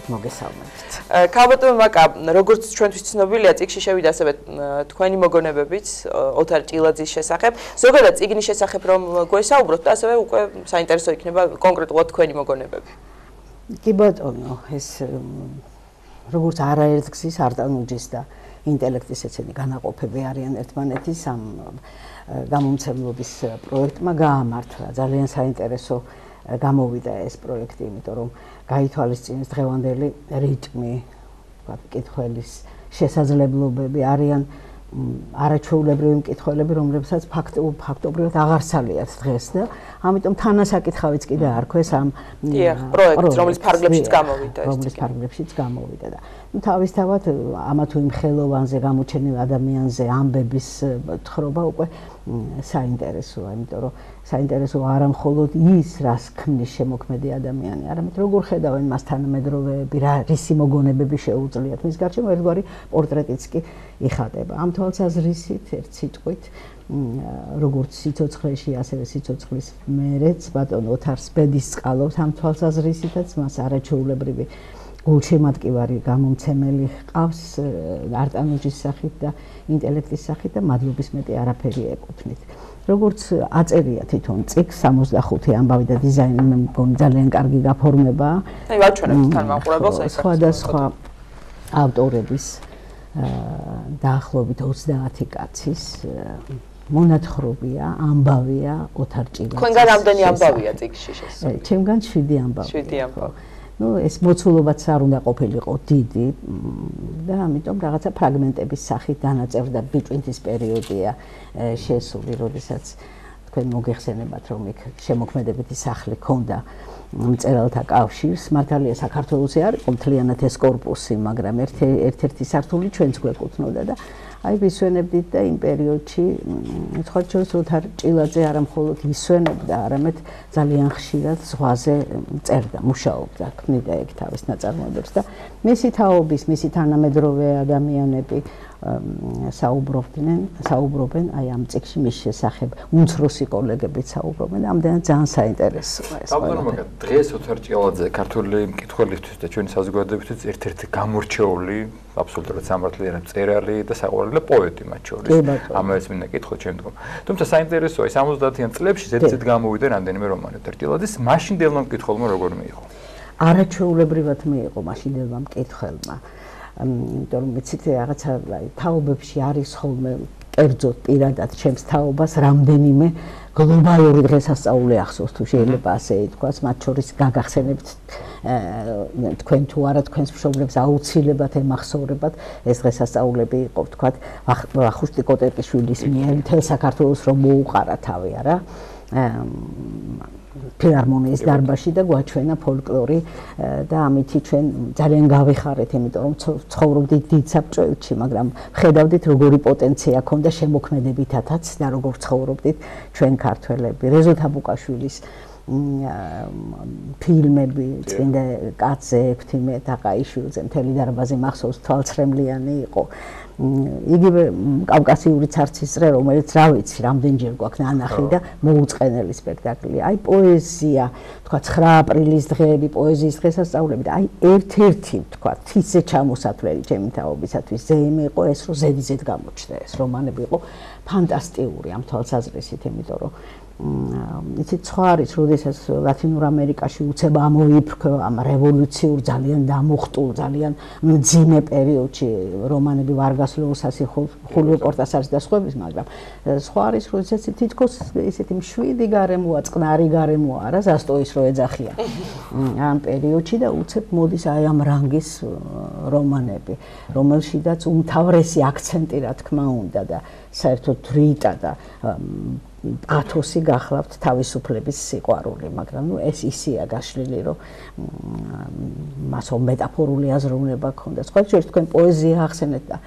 მოგესალმებით. ქალბატონი მაკა, როგორც ჩვენთვის ცნობილია, წიგნში შევიდა ასევე თქვენი მოგონებებიც ოთარ ჭილაძის შესახებ. ზოგადად წიგნის შესახებ რომ გვესაუბროთ და ასევე უკვე საინტერესო იქნება კონკრეტულად თქვენი მოგონებები. კი ბატონო, ეს როგორც არაერთგზის არტანუჯის და ინტელექტის ეცენი განაყოფები არიან ერთმანეთის ამ გამომცემლობის პროექტმა გაამართლა. ძალიან საინტერესო გამოვიდა ეს პროექტი, იმიტომ რომ გაითვალისწინეს დღევანდელი რიტმი, მკითხველის შესაძლებლობები არიან არაჩვეულებრივი მკითხველები, რომლებსაც ფაქტობრივად აღარ სალიათ დღეს და ამიტომ თანასაკითხავიც კიდე არქვეს ამ პროექტს, რომლის ფარგლებშიც გამოვიდა ეს. რომლის ფარგლებშიც გამოვიდა და თავისთავად ამა თუ იმ ხელოვანზე, გამოჩენილ ადამიანზე ამბების თხრობა უკვე საინტერესოა, იმიტომ რომ საინტერესო არა მხოლოდ ის, რას ქმნის შემოქმედი ადამიანი, არამედ როგორ ხედავენ მას თანამედროვეები, რისი მოგონებები შეუძლიათ. მის გარშემო ერთგვარი პორტრეტიც კი იხატება. ამ თვალსაზრისით, ერთ სიტყვით, როგორც სიცოცხლეში, ასევე სიცოცხლის მერეც ბატონ ოთარს ბედის წყალობს, ამ თვალსაზრისითაც მას არაჩვეულებრივი გულშემატკივარი გამომცემელი ჰყავს არტანუჯის სახით და ინტელექტის სახით და მადლობის მეტი არაფერი ეკუთვნით. როგორც აწერია თვითონ წიგნს 65 ამბავი და დიზაინი მე მგონი ძალიან კარგი გაფორმებაა. აი ვაჩვენებთ თან მაყურებელს ეს. სხვადასხვა ავტორების დაახლოებით 30 კაცის მონათხრობია, ამბავია ოთარ ჭილაძის. თქვენგან რამდენი ამბავია წიგნში შესული? ჩემგან 7 ამბავი. 7 ამბავი. ეს მოცულობაც არ უნდა ყოფილიყო დიდი და ამიტომ რაღაცა ფრაგმენტების სახით დანაწევრდა ბიჭვინთის პერიოდია შესული, როდესაც თქვენ მოგეხსენებათ, რომ იქ შემოქმედებითი სახლი ჰქონდა მწერალთა კავშირს. მართალია საქართველოსი არ იყო მთლიანად ეს კორპუსი, მაგრამ ერთ-ერთი სართული ჩვენც გვეკუთვნოდა და აი ვისვენებდით და იმ პერიოდში სხვა შორის ოთარ ჭილაძე არა მხოლოდ ისვენებდა, არამედ ძალიან ხშირად ზღვაზე წერდა, მუშაობდა, ქმნიდა ეგ თავის ნაწარმოებებს და მისი თაობის, მისი თანამედროვე ადამიანები საუბრობენ აი ამ წიგნში მის შესახებ, უმცროსი კოლეგებიც საუბრობენ და ამდენად ძალიან საინტერესოა ეს. ალბათ დღეს ოთარ ჭილაძე ქართული მკითხველისთვის და ჩვენი საზოგადოებისთვის ერთ-ერთი გამორჩეული აბსოლუტურად სამართლიანი მწერალი და საყვარელი პოეტი მათ შორის. ამას მინდა კითხოთ შემდგომ. თუმცა საინტერესოა, 70-იან წლებში ზედიზედ გამოვიდა რამდენიმე რომანი ოთარ ჭილაძის, მაშინდელმა მკითხველმა როგორ მიიღო? არაჩვეულებრივად მიიღო მაშინდელმა მკითხველმა. იმიტომ რომ მეცით რაღაცა თაობებში არის ხოლმე კერძოდ პირადად ჩემს თაობას რამდენიმე გლობალური დღესასწაული ახსოვს თუ შეიძლება ასე ითქვას, მათ შორის გაგახსენებთ თქვენ თუ არა თქვენს მშობლებს აუცილებლად ემახსოვრებათ ეს დღესასწაულები იყო თქვათ ვახუშტი კოტეტიშვილის მიერ მთელ საქართველოს რომ მოუყარა თავი არა ფილარმონიის დარბაზში და გვაჩვენა ფოლკლორი და ამითი ჩვენ ძალიან გავიხარეთ, იმიტომ რომ ცხოვრობდით დიდ საბჭოებში, მაგრამ ხედავდით როგორი პოტენცია ჰქონდა შემოქმედებითაც და როგორ ცხოვრობდით ჩვენ ქართველები. რეზო თაბუკაშვილის ფილმები, წმინდა კაცზე, ექვთიმე დაყაიშვილზე, მთელი დარბაზი მახსოვს, თვალცრემლიანი იყო. იგივე კავკასიური ცარცის წრე, რომელიც რა ვიცი, რამდენჯერ გვაქვს ნანახი და მოუწყენელი სპექტაკლი. აი პოეზია, თქვა 9 აპრილის დღეები, პოეზიის დღესასწაულები და აი ერთ-ერთი, თქვა, თითზე ჩამოსათვლელი ჩემი თაობისათვის ზეიმი იყო ეს, რომ ზედიზედ გამოჩნდა ეს რომანები იყო ფანტასტიკური ამ თვალსაზრისით, იმიტომ რომ იცით სხვა არის, როდესაც ლათინურ ამერიკაში უცებ ამოიფრქვა ამ რევოლუციურ ძალიან დამუხტულ, ძალიან მძიმე პერიოდში რომანები ვარგას ლოუსასი, ხულიო კორტასარის და სხვების, მაგრამ სხვა არის, როდესაც თითქოს ისეთი მშვიდი გარემოა, წყნარი გარემოა, არა ზასტოის რო ეძახიან ამ პერიოდში და უცებ მოდის აი ამ რანგის რომანები, რომელშიდაც უმთავრესი აქცენტი რა თქმა უნდა და საერთოდ რიტა და პათოსი გახლავთ თავისუფლების სიყვარული, მაგრამ ეს ისეა გაშლილი, რომ მასო მეტაფორული აზროვნება გქონდა. სხვა შორის თქვენ პოეზია ახსენეთ და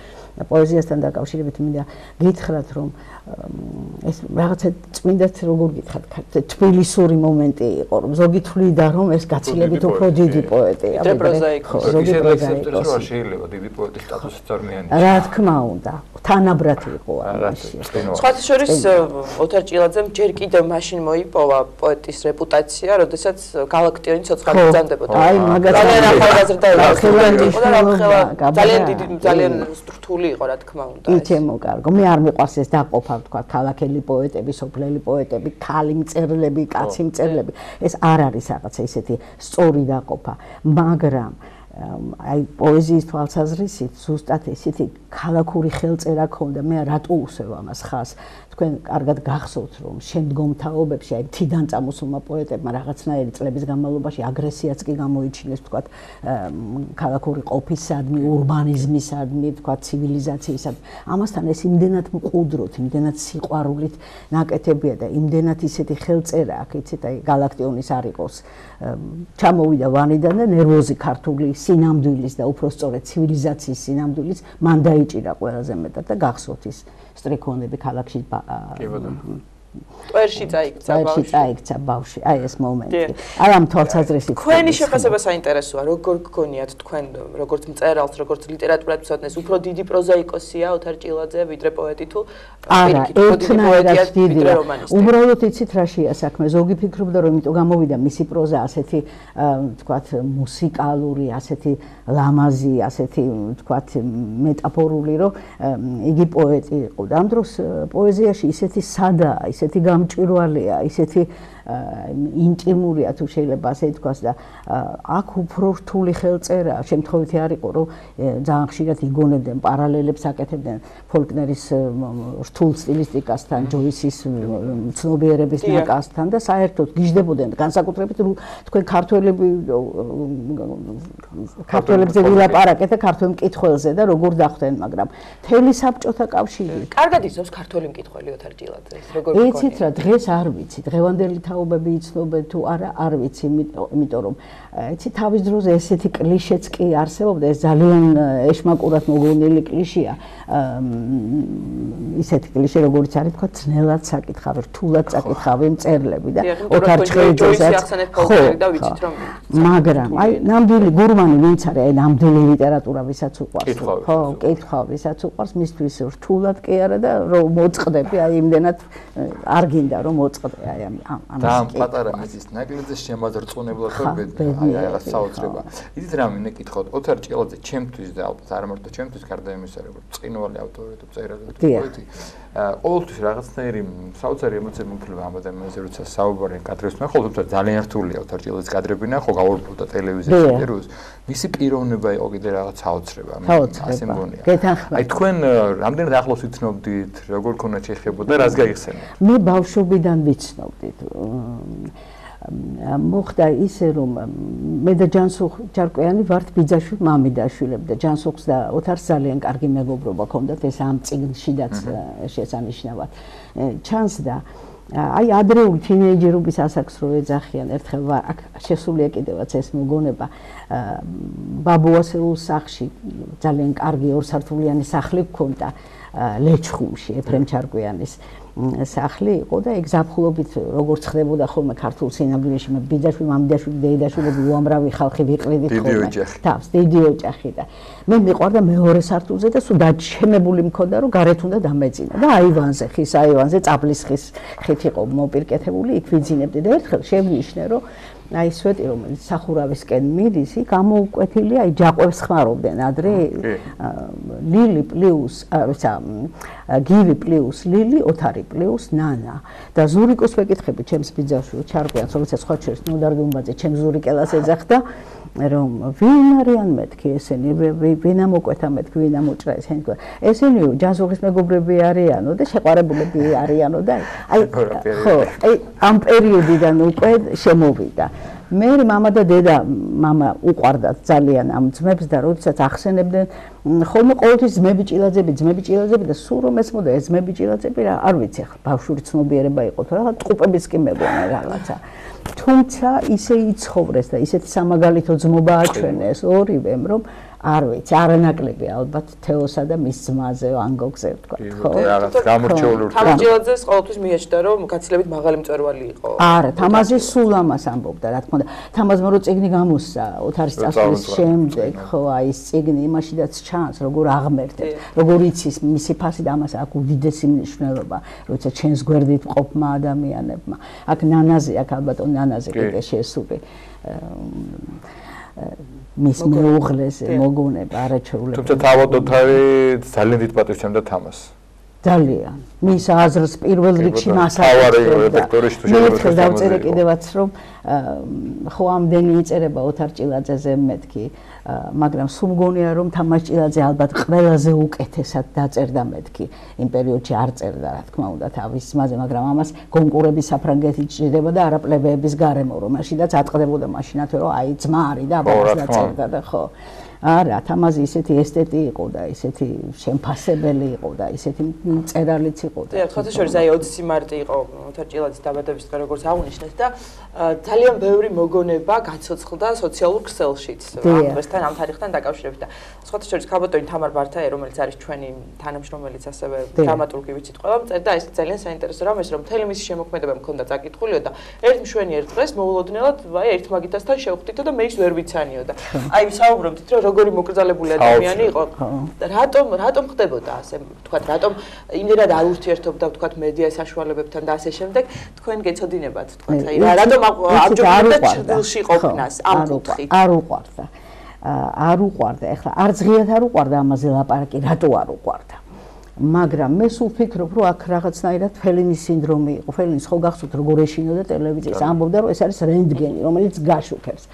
პოეზიასთან დაკავშირებით მინდა გითხრათ, რომ ეს რაღაცა წმინდათ როგორ გითხრათ, თბილისური მომენტი იყო, რომ ზოგი თვლიდა, რომ ეს გაცილებით უფრო დიდი პოეტია, ვიდრე პროზაიკოსი. ზოგი პროზაიკოსი შეიძლება დიდი პოეტის სტატუსით წარმოიანია. რა თქმა უნდა, თანაბრად იყო ამაში. სხვა შორის ოთარ ჭილაძემ ჯერ კიდევ მაშინ მოიპოვა პოეტის რეპუტაცია, როდესაც გალაქტიონი ცოცხალი ბრძანდებოდა. აი, მაგათ ძალიან ახალგაზრდა იყო, ძალიან დიდი, ძალიან რთული იყო, რა თქმა უნდა. იცემო კარგო, მე არ მიყვარს ეს დაყოფა, თქვა, ქალაქელი პოეტები, სოფლელი პოეტები, ქალი მწერლები, კაცი მწერლები. ეს არ არის რაღაცა ისეთი სწორი დაყოფა, მაგრამ აი პოეზიის თვალსაზრისით ზუსტად ესეთი ქალაქური ხელწერა ქონდა. მე რატო უსევ ამას ხაზს? თქვენ კარგად გახსოვთ, რომ შემდგომ თაობებში აი თიდან წამოსულმა პოეტებმა რაღაცნაირი წლების განმავლობაში აგრესიაც კი გამოიჩინეს, თქვათ, ქალაქური ყოფისადმი, ურბანიზმისადმი, თქვათ, ცივილიზაციისადმი. ამასთან ეს იმდენად მყუდროთ, იმდენად სიყვარულით ნაკეთებია და იმდენად ისეთი ხელწერა აქვს, იცით, აი გალაქტიონის არ იყოს. ჩამოვიდა ვანიდან და ნერვოზი ქართული სინამდვილის და უფრო სწორედ ცივილიზაციის სინამდვილის მან დაიჭირა ყველაზე მეტად და გახსოვთ ის სტრიქონები ქალაქში ტვერში წაიქცა ბავშვი. აი ეს მომენტი. აი ამ თვალსაზრისით თქვენი შეფასება საინტერესოა. როგორ გქონიათ თქვენ, როგორც მწერალს, როგორც ლიტერატურათმცოდნეს, უფრო დიდი პროზაიკოსია ოთარ ჭილაძე ვიდრე პოეტი თუ არა, ერთნაირად დიდია. უბრალოდ იცით რა შეა საქმე. ზოგი ფიქრობდა, რომ იმიტომ გამოვიდა მისი პროზა ასეთი, თქვათ, მუსიკალური, ასეთი ლამაზი, ასეთი, თქვათ, მეტაფორული, რომ იგი პოეტი იყო. და ამ დროს პოეზიაში ისეთი სადაა, ისეთი გამჭვირვალეა, ისეთი ინტიმურია თუ შეიძლება ასე ითქვას და აქ უფრო რთული ხელწერაა. შემთხვევითი არ იყო, რომ ძალიან ხშირად იგონებდნენ პარალელებს აკეთებდნენ ფოლკნერის რთულ სტილისტიკასთან, ჯოისის ცნობიერების ნაკაზთან და საერთოდ გიждდებოდნენ განსაკუთრებით თქვენ ქართველებზე ვილაპარაკეთ და ქართველ მკითხველზე და როგორ დახვდნენ, მაგრამ თელი საბჭოთა კავშირი კარგად იცნობს ქართველი მკითხველი ოთარ ჭილაძეს, როგორ გქონია? იცით რა, დღეს არ ვიცი, დღევანდელი თაობები იცნობენ თუ არა, არ ვიცი, იმიტომ რომ იცი თავის დროზე ესეთი კლიშეც კი არსებობდა, ეს ძალიან ეშმაკურად მოგონილი კლიშეა. ისეთი κλიშე როგორც არის თქვა, ძნელად საკითხავი, რთულად საკითხავი მწერლები და ოთარ ჭილაძესაც მაგრამ აი ნამდვილი გურმანი ვინც არის, აი ნამდვილი ლიტერატურა ვისაც უყვარს, ხო, კითხვა ვისაც უყვარს, მისთვის რთულად კი არა და რომ მოწყდები, აი იმდენად არ გინდა რომ მოწყდე აი ამას. და პატარა მიწის ნაკლებზე შემაძრწუნებლად აი რაღაც საოცრება. იცით რა მინდა კითხოთ, ოთარ ჭილაძე ჩემთვის და ალბათ არ მარტო ჩემთვის, გარდა იმისა, როგორც წინვალი ავტორი თუ მწერალი თუ პოეტი, ყოველთვის რაღაცნაირი საოცარი ემოცია მომქრება ამ ადამიანზე, როცა საუბარი კადრებს ნახავ, თუმცა ძალიან რთულია ოთარ ჭილაძის კადრები ნახო, გავურბულდა ტელევიზიაში ინტერვიუს. მისი პიროვნება იყო კიდე რაღაც საოცრება, ასე მგონია. აი თქვენ რამდენად ახლოს იცნობდით, როგორ ქონდათ შეხებოდა და რას გაიხსენებთ? მე ბავშვობიდან ვიცნობდით. მოხდა ისე რომ მე და ჯანსუხ ჯარკვიანი ვართ ბიძაშვილი მამიდაშვილები და ჯანსუხს და ოთარს ძალიან კარგი მეგობრობა ჰქონდათ, ეს ამ წიგნშიდაც შესანიშნავად ჩანს და აი ადრეული თინეიჯერობის ასაკს რო ეძახიან, ერთხელ აქ შესულია კიდევაც ეს მოგონება ბაბუასეულ სახლში ძალიან კარგი ორსართულიანი სახლი ჰქონდა ლეჩხუმში, ეფრემ ჩარკვიანის სახლი იყო და ეგ ზაფხულობით როგორც ხდებოდა ხოლმე ქართულ სინამდვილეში, მე ბიძაშვილი, მამიდაშვილი, დედაშვილები უამრავი ხალხი ვიყრიდით ხოლმე. თავს დიდი ოჯახი და მე მიყვარდა მეორე სართულზე და სულ დაჩემებული მქონდა რომ გარეთ უნდა დამეძინა და აივანზე, ხის აივანზე, წაბლის ხის ხით იყო მოპირკეთებული, იქ ვიძინებდი და ერთხელ შევნიშნე რომ აი სვეტი რომელიც სახურავისკენ მიდის, იქ ამოუკვეთილი აი ჯაყვებს ხმარობდნენ ადრე ლილი პლუს გივი პლუს ლილი, ოთარი პლუს ნანა და ზურიკოს ვეკითხები ჩემს ბიძაშვილს ჩარკვიანს, რომელსაც სხვა შორის ნოდარ გუმბაძე ჩემს ზურიკელას ეძახდა რომ ვინ არიან მეთქი ესენი, ვინ ამოკვეთა მეთქი, ვინ ამოჭრა ესენი, ესენი ჯანსუხის მეგობრები არიანო და შეყვარებულები არიანო და აი ხო, აი ამ პერიოდიდან უკვე შემოვიდა. მე მამა და დედა მამა უყვარდათ ძალიან ამ ძმებს და როდესაც ახსენებდნენ ხოლმე ყოველთვის ძმები ჭილაძები და სულ რომ ესმოდა ეს ძმები ჭილაძები რა არ ვიცი ახლა ბავშვური ცნობიერება იყო თუ რაღაც ტყუპებიც კი მეგონა რაღაცა თუმცა ისე იცხოვრეს და ისეთი სამაგალითო ძმობა აჩვენეს ორივემ რომ არ ვიცი არანაკლები ალბათ თეოსა და მის ძმაზე ვანგოგზე ვთქვა ხო რაღაც გამორჩეული ურთიერთობა თამაზიძეს ყოველთვის მიაჩნდა რომ გაცილებით მაღალი მწვერვალი იყო არა თამაზი სულ ამას ამბობდა რა თქმა უნდა თამაზმა რო წიგნი გამოსცა ოთარის წასვლის შემდეგ ხო აი ეს წიგნი იმაშიდაც ჩანს როგორ აღმერთებს როგორ იცის მისი ფასი და ამას აქვს უდიდესი მნიშვნელობა როცა ჩვენს გვერდით მყოფმა ადამიანებმა აქ ნანაზე აქ ალბათ ნანაზე კიდე შესული მის მეუღლეს მოგონება არაჩვეულებრივი. თუმცა თავად ოთარი ძალიან დიდ პატივს თამას. ძალიან. მის აზრს პირველ რიგში მას აკეთებდა. მე დავწერე კიდევაც რომ ხო ამდენი იწერება ოთარ ჭილაძეზე მეთქი, მაგრამ სულ მგონია რომ თამაზ ჭილაძე ალბათ ყველაზე უკეთესად დაწერდა მეთქი. იმ პერიოდში არ წერდა რა თქმა უნდა თავის ძმაზე, მაგრამ ამას კონკურები საფრანგეთით ჭირდება და არა პლებეების გარემო, რომ მაშინაც ატყდებოდა მაშინათვე რომ აი ძმა არის და აბა დაწერდა და ხო. არა, თამაზი ისეთი ესთეტი იყო და ისეთი შემფასებელი იყო და ისეთი წერალიც იყო. დიახ, ხოთაშორის აი 20 მარტი იყო ოთარ ჭილაძის დაბადების დღე, როგორც აღნიშნეთ და ძალიან ბევრი მოგონება გაცოცხლდა სოციალურ ქსელშიც ამ დღესთან, ამ თარიღთან დაკავშირებით და ხოთაშორის ქაბატონი თამარ ბართაი, რომელიც არის ჩვენი თანამშრომელიც ასევე დრამატურგი ვიცით ყველამ წერდა ეს ძალიან საინტერესო რამეს, რომ მთელი მისი შემოქმედება მქონდა წაკითხულიო და ერთ მშვენი ერთ დღეს მოულოდნელად აი ერთ მაგითასთან შევხვდითო და მე ის ვერ ვიცანიო და აი საუბრობდით რომ როგორი მოკრძალებული ადამიანი იყო. რატომ ხდებოდა ასე, თქვათ, რატომ იმდენად არ ურთიერთობდა, თქვათ, მედია საშუალებებთან და ასე შემდეგ, თქვენ გეცოდინებათ, თქვათ, აი რატომ ამჯობინებდა ჭრილში ყოფნას ამ კუთხით? არ უყვარდა. არ უყვარდა. ეხლა არც ღიად არ უყვარდა ამაზე ლაპარაკი, რატო არ უყვარდა? მაგრამ მე სულ ვფიქრობ, რომ აქ რაღაცნაირად ფელინის სინდრომი იყო. ფელინის ხო გახსოვთ, როგორ ეშინოდა ტელევიზიის, ამბობდა, რომ ეს არის რენტგენი, რომელიც გაშუქებს.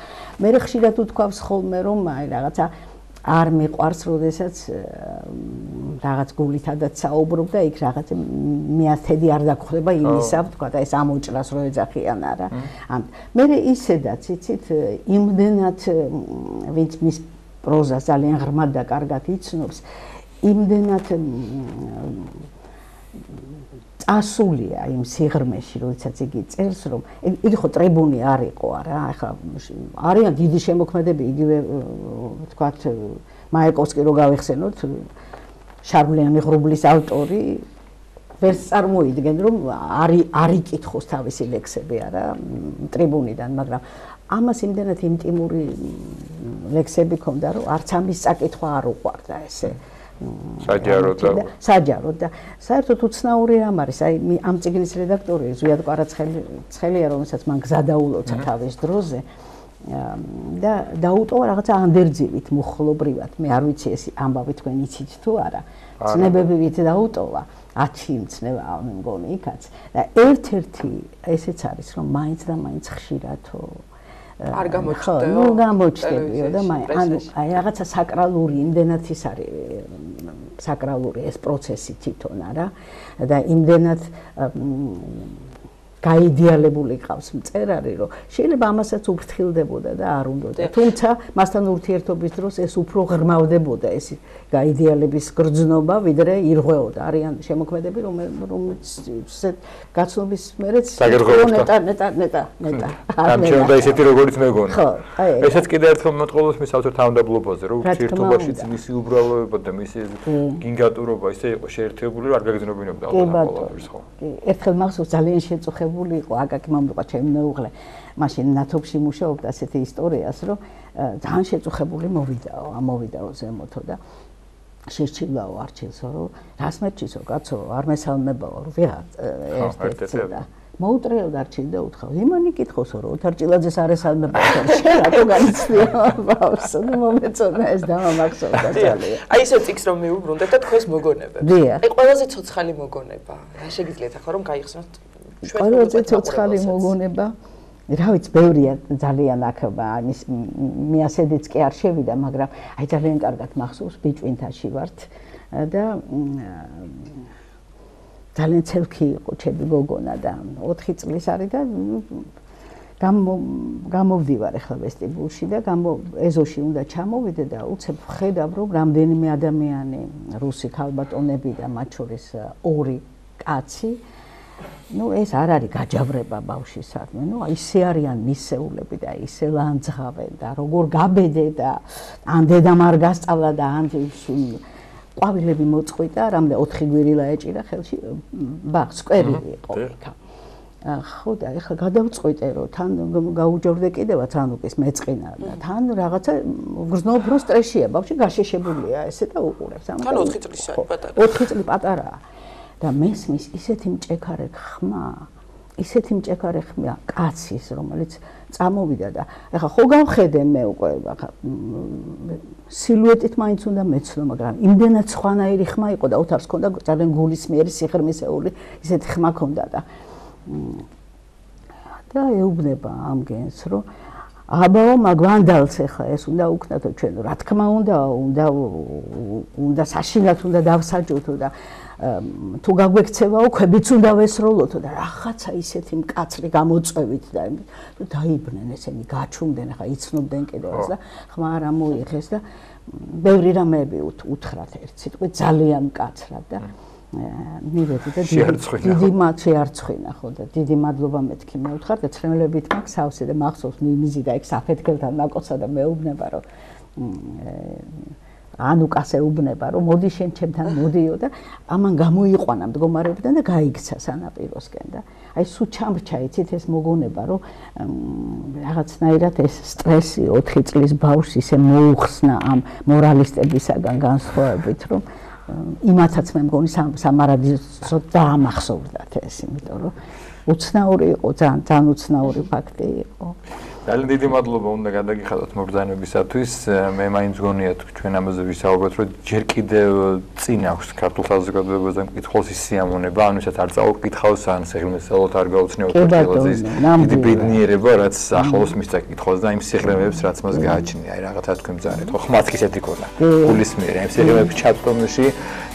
მე ხშირად უთქვავს ხოლმე, რომ აი რაღაცა არ მიყვარს, როდესაც რაღაც გულითადაც საუბრობ და იქ რაღაც მიათედი არ დაგხვდება იმისა, თქვა და ეს ამოჭრას რო ეძახიან არა. მე ისედაც იცით, იმდენად ვინც მის პროზას ძალიან ღრმად და კარგად იცნობს, იმდენად წასულია იმ სიღრმეში, როდესაც იგი წერს, რომ იგი ხო ტრიბუნი არ იყო არა, ახლა არიან დიდი შემოქმედები, იგივე ვთქვათ, მაიაკოვსკი რო გავიხსენოთ, შარვლიანი ღრუბლის ავტორი, ვერც წარმოიდგენ, რომ არ იკითხოს თავისი ლექსები არა, ტრიბუნიდან, მაგრამ ამას იმდენად ინტიმური ლექსები ქონდა, რომ არც ამის წაკითხვა არ უყვარდა ესე. საჯაროდ და საერთოდ უცნაური რამ არის აი ამ წიგნის რედაქტორი ზვიად კვარაცხელია რომელსაც მან გზა დაულოცა თავის დროზე და დაუტოვა რაღაცა ანდერძივით მუხლობრივად მე არ ვიცი ეს ამბავი თქვენ იცით თუ არა ცნებებით დაუტოვა 10 მცნევა მე მგონი იქაც და ერთ-ერთი ესეც არის რომ მაინც და მაინც ხშირათო არ გამოჩნდა. ნუ გამოჩნდებიო და ანუ აი რაღაცა საკრალური იმდენად ის არის საკრალური ეს პროცესი თვითონ არა და იმდენად გაიდეალებული ყავს მწერალი რომ შეიძლება ამასაც უფრთხილდებოდა და არ უნდოდა თუმცა მასთან ურთიერთობის დროს ეს უფრო ღრმავდებოდა ეს გაიდეალების გრძნობა ვიდრე ირღვეოდა არიან შემოქმედები რომელიც გაცნობის მერეც ნეტა ამ ჩემდა ისეთი როგორც მეგონა ხო ესეც კიდე ერთხელ მეტყოლოს მის ავტორ თავდაბლობაზე რომ ურთიერთობაშიც მისი უბრალოება და მისი გინგატურობა ისე იყო შეერთებული რომ არ გაგრძნობინებდა ყველაფერს ხო ერთხელ მახსოვს ძალიან შეწუხებული იყო აკაკი მომიყვა ჩემი მეუღლე მაშინ ნათობში მუშაობდა ასეთი ისტორიას რომ ძალიან შეწუხებული მოვიდაო ზემოთო და შეჭილაო არჩილსო რომ რას მეჭისო კაცო არ მესალმებაო რომ ვიღაც ერთ-ერთი და მოუტრეო დარჩილ და უთხრა იმანი კითხოსო რომ ოთარ ჭილაძეს არ ესალმებაო შენ რატო განიცდია ბავშვო ნუ მომეწონა ეს დამამახსოვდა ძალიან აი ისე წიგს რომ მიუბრუნდეთ და თქვენს მოგონებებს აი ყველაზე ცოცხალი მოგონება რა შეგიძლიათ ახლა რომ გაიხსნათ ყველაზე ცოცხალი მოგონება რა ვიცი ბევრია ძალიან აქ ამის მიასედიც კი არ შევიდა მაგრამ აი ძალიან კარგად მახსოვს ბიჭვინთაში ვართ და ძალიან ცელქი იყო ჩემი გოგონა და 4 წლის არის და გამოვდივარ ახლა ვესტიბულში და ეზოში უნდა ჩამოვიდე და უცებ ხედავ რომ რამდენიმე ადამიანი რუსი ქალბატონები და მათ შორის ორი კაცი ეს არ არის გაჯავრება ბავშვისადმი ისე არიან მისეულები და ისე ლანძღავენ და როგორ გაბედე და ან დედამ არ გასწავლა და ან ყვავილები მოწყვიტა რამდენი 4 გვირილა ეჭირა ხელში ბაღს კვერილი იყო იქა ხო და ეხლა გადავწყვიტე რომ თან გაუჯორდე კიდევაც ანუკის მეწყინა და თან რაღაცა გრძნობ რომ სტრესია ბავშვი გაშეშებულია ესე და უყურებს თან 4 წლის არის პატარა 4 წელი პატარაა და მესმის ისეთი მჭექარე ხმა კაცის რომელიც წამოვიდა და ეხლა ხო გავხედე მე უკვე ეხლა სილუეტით მაინც უნდა მეცნო მაგრამ იმდენად სხვანაირი ხმა იყო და ოთარს ქონდა ძალიან გულისმიერი სიღრმისეული ისეთი ხმა ქონდა და ეუბნება ამ გენს რომ აბაო მაგვანდალს ეხლა ეს უნდა უქნათო ჩვენ რა თქმა უნდა საშინლად უნდა დავსაჯოთო და თუ გაგვექცევაო ქვებიც უნდა ვესროლოთო და რაღაცა ისეთი მკაცრი გამოწვევით და დაიბნენ ესენი გაჩუმდნენ ახლა იცნობდნენ კიდევაც და ხმა არ ამოიღეს და ბევრი რამეები უთხრათ ერთ სიტყვით ძალიან მკაცრად და მივედი და დიდი შეარცხვინა ხო და დიდი მადლობა მეთქი მეუთხარ და ცრემლებით მაქვს სავსე და მახსოვს ნიმიზი და ეგ საფეთქელთან ნაკოცა და მეუბნება რომ ანუკას ეუბნება რომ მოდი შენ ჩემთან მოდიო და ამან გამოიყვანა მდგომარეობიდან და გაიქცა სანაპიროსკენ და აი სულ ჩამრჩა იცით ეს მოგონება რომ რაღაცნაირად ეს სტრესი 4 წლის ბავშვს ისე მოუხსნა ამ მორალისტებისაგან განსხვავებით რომ იმათაც მე მგონი სამარადისოდ დაამახსოვრდათ ეს იმიტომ რომ უცნაური იყო ძალიან უცნაური ფაქტი იყო ძალიან დიდი მადლობა უნდა გადაგიხადოთ მობრძანებისათვის მე მაინც გონია თუ ჩვენ ამაზე ვისაუბროთ რომ ჯერ კიდევ წინ აქვს ქართულ საზოგადოებაზე მკითხველის სიამონება ანუ ისაც არ წაუკითხავს ან სიღრმისეულად არ გაუცნია უპირატესობის დიდი ბედნიერება რაც ახლოს მისცა კითხავს და იმ სიღრმეებს რაც მას გააჩნია აი რაღაცა თქვენ ბძანეთ ხო ხმაც ისეთი ქონა გულისმიერი იმ სიღრმეების ჩატომში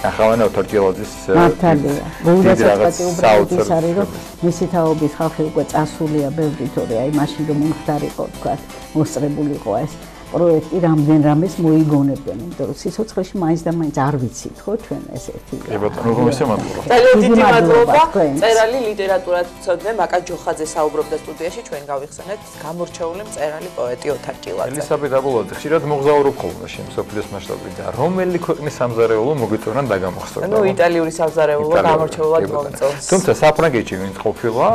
ნახავენ ავტორიტეტის მართალია გულდასაწყვეტი უბრალოდ არის რომ მისი თაობის ხალხი უკვე წასულია ბევრი თორე აი მაშინ რომ მომხდარიყო თქვა მოსწრებულიყო ეს პროექტი რამდენ რამეს მოიგონებდნენ იმიტომ რომ სიცოცხლეში მაინც და მაინც არ ვიცით ხო ჩვენ ესეთი კი ბატონო როგორ მისამართლო ძალიან დიდი მადლობა მწერალი ლიტერატურათმცოდნე მაკა ჯოხაძე საუბრობდა სტუდიაში ჩვენ გავიხსენეთ გამორჩეული მწერალი პოეტი ოთარ ჭილაძე ელისაბედ აბოლოძე ხშირად მოგზაურობ ხოლმე მსოფლიოს მასშტაბით და რომელი ქვეყნის სამზარეულო მოგიწონან დაგამახსოვრდა ნუ იტალიური სამზარეულო გამორჩეულად მომწონს თუმცა საფრანგეთში ვინც ყოფილა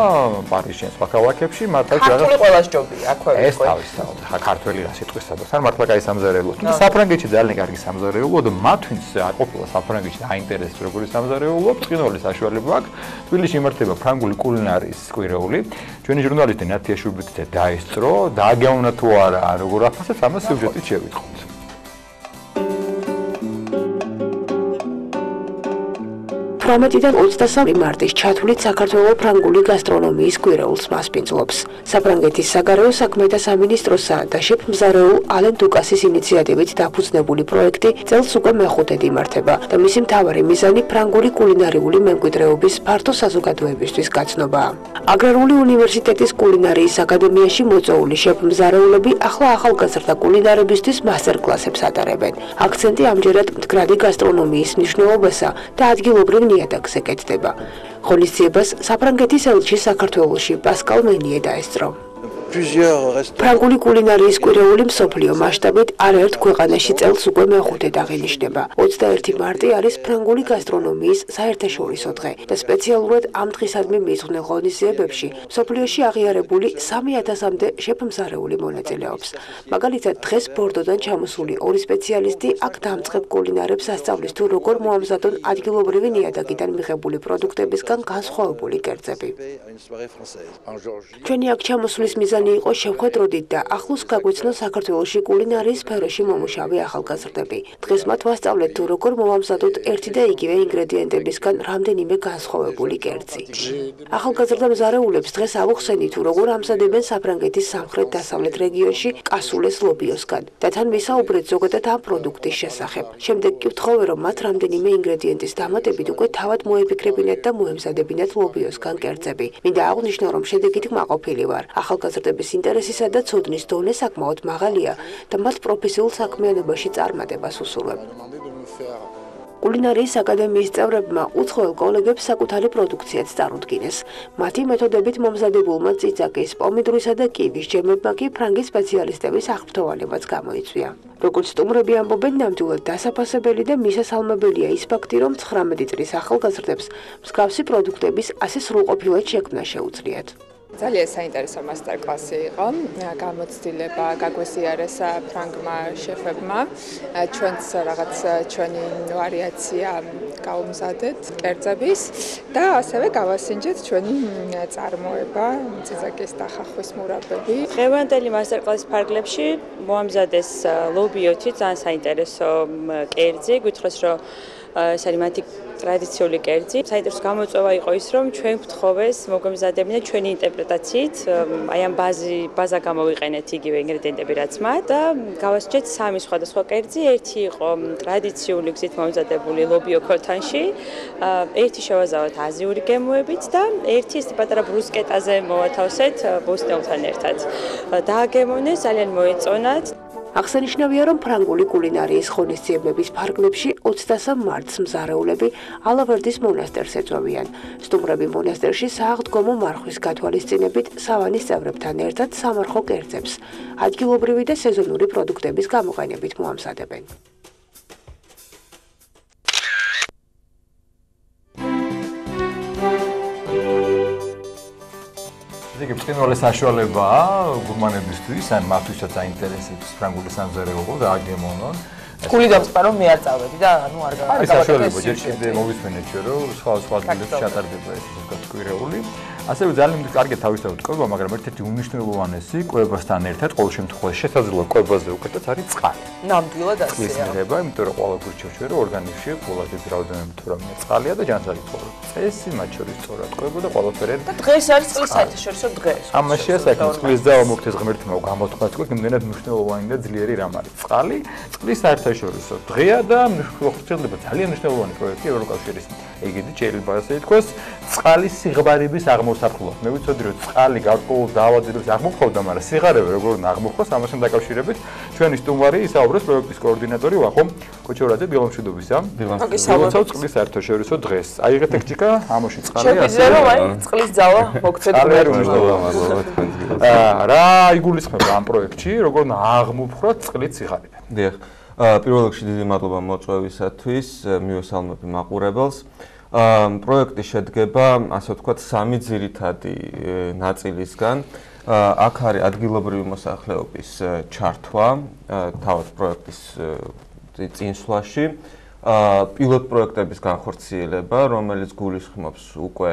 პარიზში სხვა ქალაქებში მართლაც რაღაც ქართული ყველა სჯობია აქვე ეს თავისთავად ხა ქართველი რა სიტყვისაა თან მართლა კაი სამზარეულო. თუმცა საფრანგეთში ძალიან კარგი სამზარეულო და მათ ვინც არ ყოფილა საფრანგეთში აინტერესებს როგორი სამზარეულო, წინოლის საშუალება აქვს. თბილისში იმართება ფრანგული კულინარიის კვირეული. ჩვენი ჟურნალისტი ნათია შუბლიძე დაესწრო, დააგეუნა თუ არა როგორ აფასებს ამას სიუჟეტით შევიტყოთ. 18-დან 23 მარტის ჩათვლით საქართველოს ფრანგული გასტრონომიის კვირეულს მასპინძლობს. საფრანგეთის საგარეო საქმეთა სამინისტროსა და შეფმზარეულ ალენ დუკასის ინიციატივით დაფუძნებული პროექტი წელს უკვე მეხუთედ იმართება და მისი მთავარი მიზანი ფრანგული კულინარიული მემკვიდრეობის ფართო საზოგადოებისთვის გაცნობაა. აგრარული უნივერსიტეტის კულინარიის აკადემიაში მოწვეული შეფმზარეულები ახლა ახალგაზრდა კულინარებისთვის მასტერ-კლასებს ატარებენ. აქცენტი ამჯერად მდგრადი გასტრონომიის მნიშვნელობასა და ადგილობრივ ნიადაგს ეკეთდება. ღონისძიებას საფრანგეთის ელჩი საქართველოში პასკალ მენიე დაესწრო. ფრანგული კულინარიის კვირეული მსოფლიო მასშტაბით არაერთ ქვეყანაში წელს უკვე მეხუთედ აღინიშნება. 21 მარტი არის ფრანგული გასტრონომიის საერთაშორისო დღე და სპეციალურად ამ დღისადმი მიძღვნილ ღონისძიებებში მსოფლიოში აღიარებული 3000-მდე შეფმზარეული მონაწილეობს. მაგალითად, დღეს ბორდოდან ჩამოსული ორი სპეციალისტი აქ დამწყებ კულინარებს ასწავლის თუ როგორ მოამზადონ ადგილობრივი ნიადაგიდან მიღებული პროდუქტებისგან განსხვავებული კერძები. ჩვენი აქ ჩამოსulis მიზანი იყო შეხვედროდით და ახლოს გაგვეცნო საქართველოში კულინარიის სფეროში მომუშავე ახალგაზრდები. დღეს მათ ვასწავლეთ თუ როგორ მოვამზადოთ ერთი და იგივე ინგრედიენტებისგან რამდენიმე განსხვავებული კერძი. ახალგაზრდა მზარეულებს დღეს ავუხსენით თუ როგორ ამზადებენ საფრანგეთის სამხრეთ-დასავლეთ რეგიონში კასულეს ლობიოსგან და თან ვისაუბრეთ ზოგადად ამ პროდუქტის შესახებ. შემდეგ კი ვთხოვე რომ მათ რამდენიმე ინგრედიენტის დამატებით უკვე თავად მოეფიქრებინათ და მოემზადებინათ ლობიოსგან კერძები. მინდა აღვნიშნო რომ შედეგით კმაყოფილი ვარ. ახალგაზრდა პროდუქტების ინტერესისა და ცოდნის დონე საკმაოდ მაღალია და მათ პროფესიულ საქმიანობაში წარმატებას უსურვებ. კულინარიის აკადემიის წევრებმა უცხოელ კოლეგებს საკუთარი პროდუქციაც წარუდგინეს. მათი მეთოდებით მომზადებულმა წიწაკის, პომიდრისა და კივის ჯემებმა კი ფრანგი სპეციალისტების აღფრთოვანებაც გამოიწვია. როგორც სტუმრები ამბობენ, ნამდვილად დასაფასებელი და მისასალმებელია ის ფაქტი, რომ 19 წლის ახალგაზრდებს მსგავსი პროდუქტების ასე სრულყოფილად შექმნა შეუძლიათ. ძალიან საინტერესო მასტერ-კლასი იყო. გამოცდილება გაგვესიარეს ფრანგმა შეფებმა. ჩვენც რაღაც ჩვენი ვარიაცია გავუმზადეთ კერძების და ასევე გავასინჯეთ ჩვენი წარმოება, წიწაკის და ხახვის მურაბები. დღევანდელი მასტერ-კლასის ფარგლებში მოამზადეს ლობიოთი, ძალიან საინტერესო კერძი, გითხრას რომ ეს არის მათი ტრადიციული კერძი. საინტერესო გამოწვევა იყო ის, რომ ჩვენ გვთხოვეს მოგვემზადებინა ჩვენი ინტერპრეტაციით, აი ამ ბაზა გამოვიყენეთ იგივე ინგრედიენტები რაც მათ და გავასჯეთ 3 სხვადასხვა კერძი. ერთი იყო ტრადიციული გზით მომზადებული ლობიო ქოთანში, ერთი შევაზავოთ აზიური გემოებით და ერთი ეს პატარა ბრუსკეტაზე მოვათავსეთ ბოსტნეულთან ერთად. დააგემოვნეს, ძალიან მოეწონათ. აღსანიშნავია, რომ ფრანგული კულინარიის ღონისძიებების ფარგლებში 23 მარტს მზარეულები ალავერდის მონასტერს ეწვევიან. სტუმრები მონასტერში სააღდგომო მარხვის გათვალისწინებით სავანის წევრებთან ერთად სამარხო კერძებს, ადგილობრივი და სეზონური პროდუქტების გამოყენებით მოამზადებენ. იგი წინვალე საშუალებაა გურმანებისთვის, ან მათთვისაც აინტერესებს ფრანგული სამზარეულო და აგემონონ. სკული დამსყარო მე არ წავედი და ანუ არ გავაკეთე. ეს საშუალება ჯერ კიდე მოვისმენეთ ჩვენ რომ სხვა ადგილებში ჩატარდება ეს კვირეული. ასევე ძალიან კარგია თავისთავად კვება, მაგრამ ერთ-ერთი უმნიშვნელოვანესი კვებასთან ერთად ყოველ შემთხვევაში შესაძლოა კვებაზე უკეთაც არის წყალი. ნამდვილად ასეა. წყლის მიღება, იმიტომ რომ ყველა გვირჩევს ჩვენ რომ ორგანიზმში ფოლადების რაოდენობა თუ რამე წყალია და ჯანსაღი ცხოვრება. წესი მათ შორის სწორად კვება და ყველაფერი. და დღეს არის წყლის საერთაშორისო დღე. ამაშია საქმე, წყლის ძალა მოგთეს ღმერთმა გამოთქვათ, იმდენად მნიშვნელოვანი და ძლიერი რამ არის. წყალი, წყლის საერთაშორისო დღეა და ხდება ძალიან მნიშვნელოვანი პროექტი ევროკავშირის ეგიდი შეიძლება ასე ითქვას, წყალის სიღრმავების აღმოსახვად. მე ვიცოდი რომ წყალი გარკვეულ დაავადებებს აღმოფხავდა, მაგრამ სიღარიბე როგორ უნდა აღმოფხოს, ამასთან დაკავშირებით ჩვენი სტუმარი ისაუბრებს პროექტის კოორდინატორი ვახო კოჩორაძე დილამშვიდობისა. დილამშვიდობა წყლის საერთაშორისო დღეს. აიღეთ ექჭიკა ამოში წყალი ასე. შეგვიძლია რომ აი წყლის ძალა მოგცეთ რა იგულისხმება ამ პროექტში, როგორ უნდა აღმოფხვრათ წყლის სიღარიბე. დიახ. პირველ რიგში დიდი მადლობა მოწვევისათვის, მივესალმები მაყურებელს. პროექტი შედგება, ასე ვთქვათ, 3 ძირითადი ნაწილისგან. აქ არის ადგილობრივი მოსახლეობის ჩართვა, თავად პროექტის წინსვლაში, პილოტ პროექტების განხორციელება, რომელიც გულისხმობს უკვე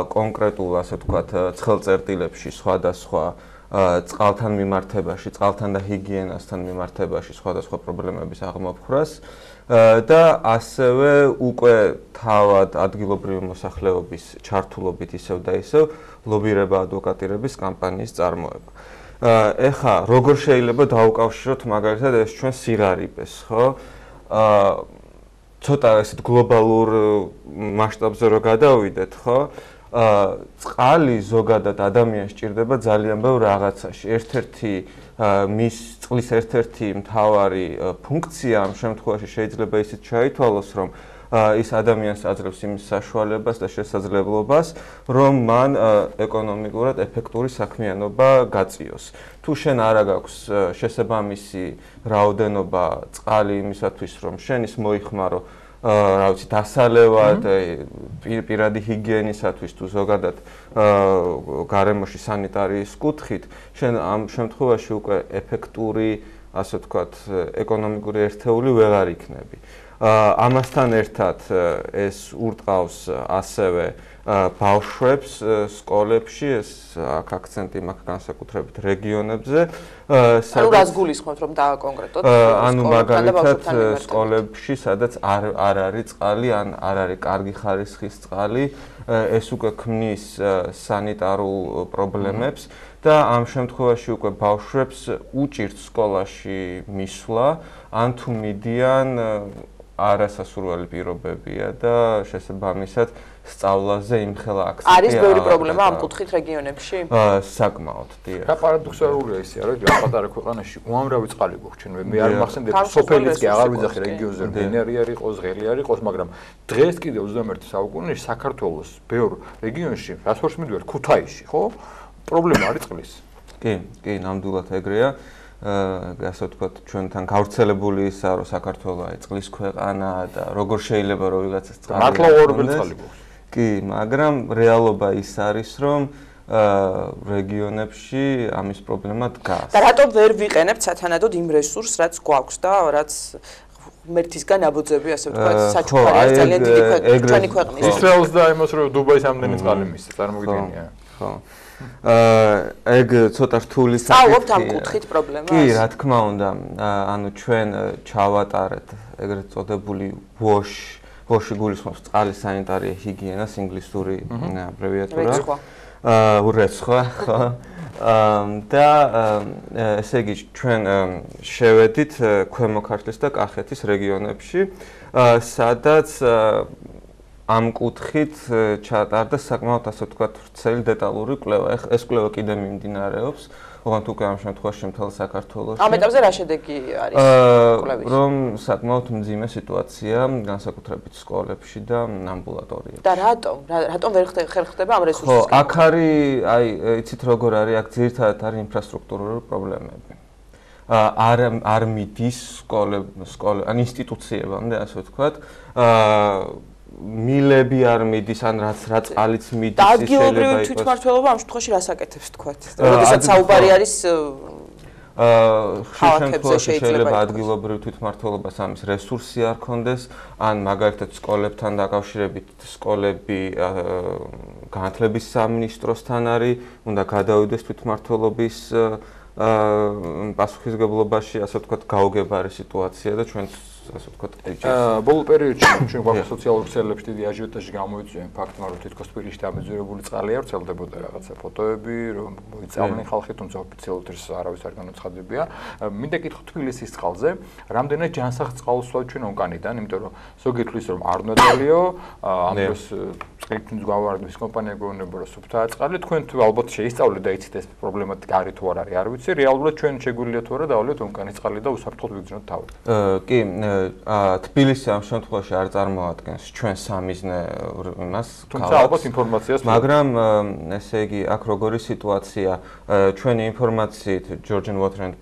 კონკრეტულ, ასე ვთქვათ, ცხელწერტილებში სხვადასხვა წყალთან მიმართებაში, წყალთან და ჰიგიენასთან მიმართებაში სხვადასხვა პრობლემების აღმოფხვრას და ასევე უკვე თავად ადგილობრივი მოსახლეობის ჩართულობით ისევ და ისევ ლობირება ადვოკატირების კამპანიის წარმოება. ეხა როგორ შეიძლება დავუკავშიროთ მაგალითად ეს ჩვენ სიღარიბეს, ხო? ცოტა ესეთ გლობალურ მასშტაბზე რო გადავიდეთ, ხო? წყალი ზოგადად ადამიანს სჭირდება ძალიან ბევრ რაღაცაში. ერთ-ერთი მის წყლის ერთ-ერთი მთავარი ფუნქცია ამ შემთხვევაში შეიძლება ისიც ჩაითვალოს, რომ ის ადამიანს აძლევს იმის საშუალებას და შესაძლებლობას, რომ მან ეკონომიკურად ეფექტური საქმიანობა გაწიოს. თუ შენ არ აქვს შესაბამისი რაოდენობა წყალი იმისათვის, რომ შენ ის მოიხმარო რა ვიცი დასალევად, პირადი ჰიგიენისათვის თუ ზოგადად გარემოში სანიტარიის კუთხით, შენ ამ შემთხვევაში უკვე ეფექტური, ასე ვთქვათ, ეკონომიკური ერთეული ვეღარ იქნები. ამასთან ერთად ეს ურტყავს ასევე ბავშვებს სკოლებში, ეს აქ აქცენტი მაქვს განსაკუთრებით რეგიონებზე. ანუ რას გულისხმობთ რომ დააკონკრეტოთ? ანუ მაგალითად სკოლებში, სადაც არ არის წყალი, ან არ არის კარგი ხარისხის წყალი, ეს უკვე ქმნის სანიტარულ პრობლემებს და ამ შემთხვევაში უკვე ბავშვებს უჭირთ სკოლაში მისვლა, ან თუ მიდიან არასასურველი პირობებია და შესაბამისად სწავლაზე იმხელა აქცენტი არის ბევრი პრობლემა ამ კუთხით რეგიონებში? საკმაოდ, დიახ. რა პარადოქსალურია ისე, არა, რა პატარა ქვეყანაში უამრავი წყალი გვაქვს, მე არ მახსენდები, სოფელიც კი აღარ ვიძახი რეგიონზე, ბენერი არ იყოს, ღელი არ იყოს, მაგრამ დღეს კიდე 21 საუკუნეში საქართველოს ბევრ რეგიონში, რაც ვარს მიდივარ, ქუთაისში, ხო? პრობლემა არის წყლის. კი, ნამდვილად ეგრეა. ასე ვთქვათ, ჩვენთან გავრცელებული ისაა, რომ საქართველო აი წყლის ქვეყანა და როგორ შეიძლება რომ ვიღაცას წყალი მართლა უორობელი წყალი გვაქვს. კი, მაგრამ რეალობა ის არის, რომ რეგიონებში ამის პრობლემა დგას. და რატომ ვერ ვიყენებთ სათანადოდ იმ რესურსს, რაც გვაქვს და რაც ღმერთისგან აბოძები, ასე ვთქვათ, საჩუქარი არის ძალიან დიდი ჩვენი ქვეყნის. ისრაელს და იმას რომ დუბაის ამდენი წყალი მისცა, წარმოგიდგენია. ხო. ეგ ცოტა რთული საკითხია. სწავლობთ ამ კუთხით პრობლემას? კი, რა თქმა უნდა, ანუ ჩვენ ჩავატარეთ ეგრეთ წოდებული WASH-ი გულისხმობს წყალის სანიტარია ჰიგიენას ინგლისური აბრევიატურა. ურეცხვა, ხო. და ესე იგი ჩვენ შევედით ქვემო ქართლის და კახეთის რეგიონებში, სადაც ამ კუთხით ჩატარდა საკმაოდ ასე ვთქვათ ვრცელი დეტალური კვლევა. ეს კვლევა კიდე მიმდინარეობს, ოღონდ უკვე ამ შემთხვევაში მთელ საქართველოში. ამ ეტაპზე რა შედეგი არის კვლევის? რომ საკმაოდ მძიმე სიტუაცია განსაკუთრებით სკოლებში და ამბულატორიებში. და რატომ ვერ ხერხდება ამ რესურსის? ხო, აქ არის, აი, იცით როგორ არის, აქ ძირითადად არის ინფრასტრუქტურული პრობლემები. არ მიდის ან ინსტიტუციებამდე, ასე ვთქვათ, მილები არ მიდის, ან რაც წყალიც მიდის, და ადგილობრივი თვითმმართველობა ამ შემთხვევაში რას აკეთებს, თქვათ? როდესაც საუბარი არის ხშირ შემთხვევაში შეიძლება ადგილობრივ თვითმმართველობას ამის რესურსი არ ქონდეს, ან მაგალითად სკოლებთან დაკავშირებით სკოლები განათლების სამინისტროსთან არის, უნდა გადავიდეს თვითმმართველობის პასუხისგებლობაში, ასე ვთქვათ, გაუგებარი სიტუაცია და ჩვენც ასე ვთქვათ, ბოლო პერიოდში ჩვენ გვაქვს სოციალურ ქსელებში დიდი აჟიოტაჟი გამოიწვია ფაქტმა, რომ თითქოს თბილისში დამეძვირებული წყალი არ ვრცელდებოდა რაღაცა ფოტოები, რომ მოიწამნენ ხალხი, თუმცა ოფიციალურად ეს არავის არ განაცხადებია. მინდა კითხო თბილისის წყალზე, რამდენად ჯანსაღ წყალს ვსვათ ჩვენ ონკანიდან, იმიტომ რომ ზოგი თვლის რომ არ უნდა დალიო, ამ დროს წყლით გავარდნის კომპანია გვეუბნება რომ სუფთაა წყალი, თქვენ თუ ალბათ შეისწავლეთ და იცით ეს პრობლემა გარი თუ არ არის, არ ვიცი, რეალურად ჩვენ შეგვიძლია თუ არა დავალიოთ ონკანის წყალი და უსაფრთხოდ ვიგრძნოთ თავი. კი, თბილისი ამ შემთხვევაში არ წარმოადგენს ჩვენ სამიზნე იმას, თუმცა ალბათ ინფორმაციას, მაგრამ ესე იგი აქ როგორი სიტუაცია, ჩვენი ინფორმაციით Georgian Water and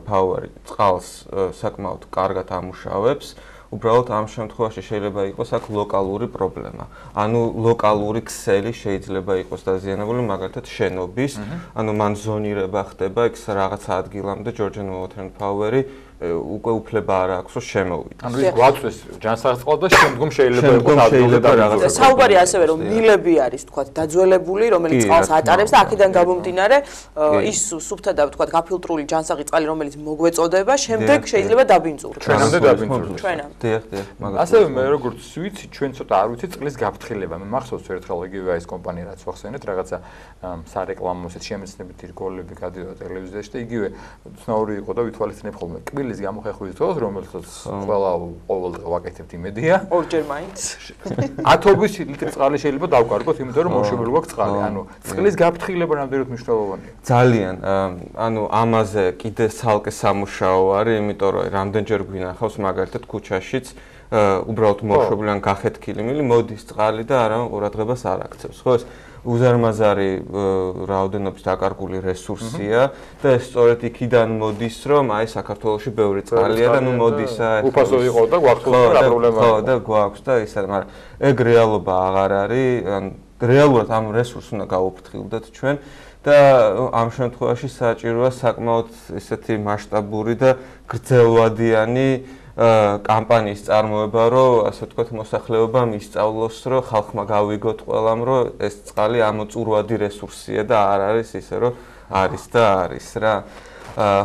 Power წყალს საკმაოდ კარგად ამუშავებს. უბრალოდ ამ შემთხვევაში შეიძლება იყოს აქ ლოკალური პრობლემა. ანუ ლოკალური ქსელი შეიძლება იყოს დაზიანებული, მაგალითად შენობის, ანუ მან ზონირება ხდება იქ რაღაცა ადგილამდე Georgian Water and Power-ი უკვე უფლება არ აქვს რომ შემოვიდეს. ანუ ის გვაწვეს ჯანსაღწყალს და შემდგომ შეიძლება იყოს ადგილზე რაღაცა. საუბარი ასევე რომ მილები არის თქვათ დაძველებული, რომელიც წყალს ატარებს და აქედან გამომდინარე ის სუფთა და თქვათ გაფილტრული ჯანსაღი წყალი რომელიც მოგვეწოდება, შემდეგ შეიძლება დაბინძურდეს. ჩვენამდე დაბინძურდეს. დიახ, ასევე მე როგორც ვიცი, ჩვენ ცოტა არ ვიცით წყლის გაფრთხილება. მე მახსოვს ერთხელ იგივე ეს კომპანია რაც ვახსენეთ, რაღაცა სარეკლამო ესეთ შემეცნებითი რგოლები გადიოდა ტელევიზიაში და იგივე ცნაური იყო და ვითვალისწინებ ხოლმე კბილის გამოხეხვის დროს, რომელსაც ყველა ყოველდღე ვაკეთებთ იმედია. ორჯერ მაინც. 10 ლიტრი წყალი შეიძლება დავკარგოთ, იმიტომ რომ მოშობილი გვაქვს წყალი. ანუ წყლის გაფრთხილება ნამდვილად მნიშვნელოვანია. ძალიან, ანუ ამაზე კიდე ცალკე სამუშაო არის, იმიტომ რომ რამდენჯერ გვინახავს მაგალითად ქუჩაშიც უბრალოდ მოშობილი ან გახეთქილი მილი მოდის წყალი და არავინ ყურადღებას არ აქცევს. ხო ეს უზარმაზარი რაოდენობის დაკარგული რესურსია და ეს სწორედ იქიდან მოდის, რომ აი საქართველოში ბევრი წყალია და ნუ მოდის უფასო იყო და გვაქვს რა პრობლემა. ხო და გვაქვს და ისა, მაგრამ ეგ რეალობა აღარ არის, ან რეალურად ამ რესურსს უნდა გაუფრთხილდეთ ჩვენ და ამ შემთხვევაში საჭიროა საკმაოდ ესეთი მასშტაბური და გრძელვადიანი კამპანიის წარმოება, რომ ასე ვთქვათ, მოსახლეობამ ისწავლოს, რომ ხალხმა გავიგოთ ყველამ, რომ ეს წყალი ამოწურვადი რესურსია და არ არის ისე, რომ არის და არის რა.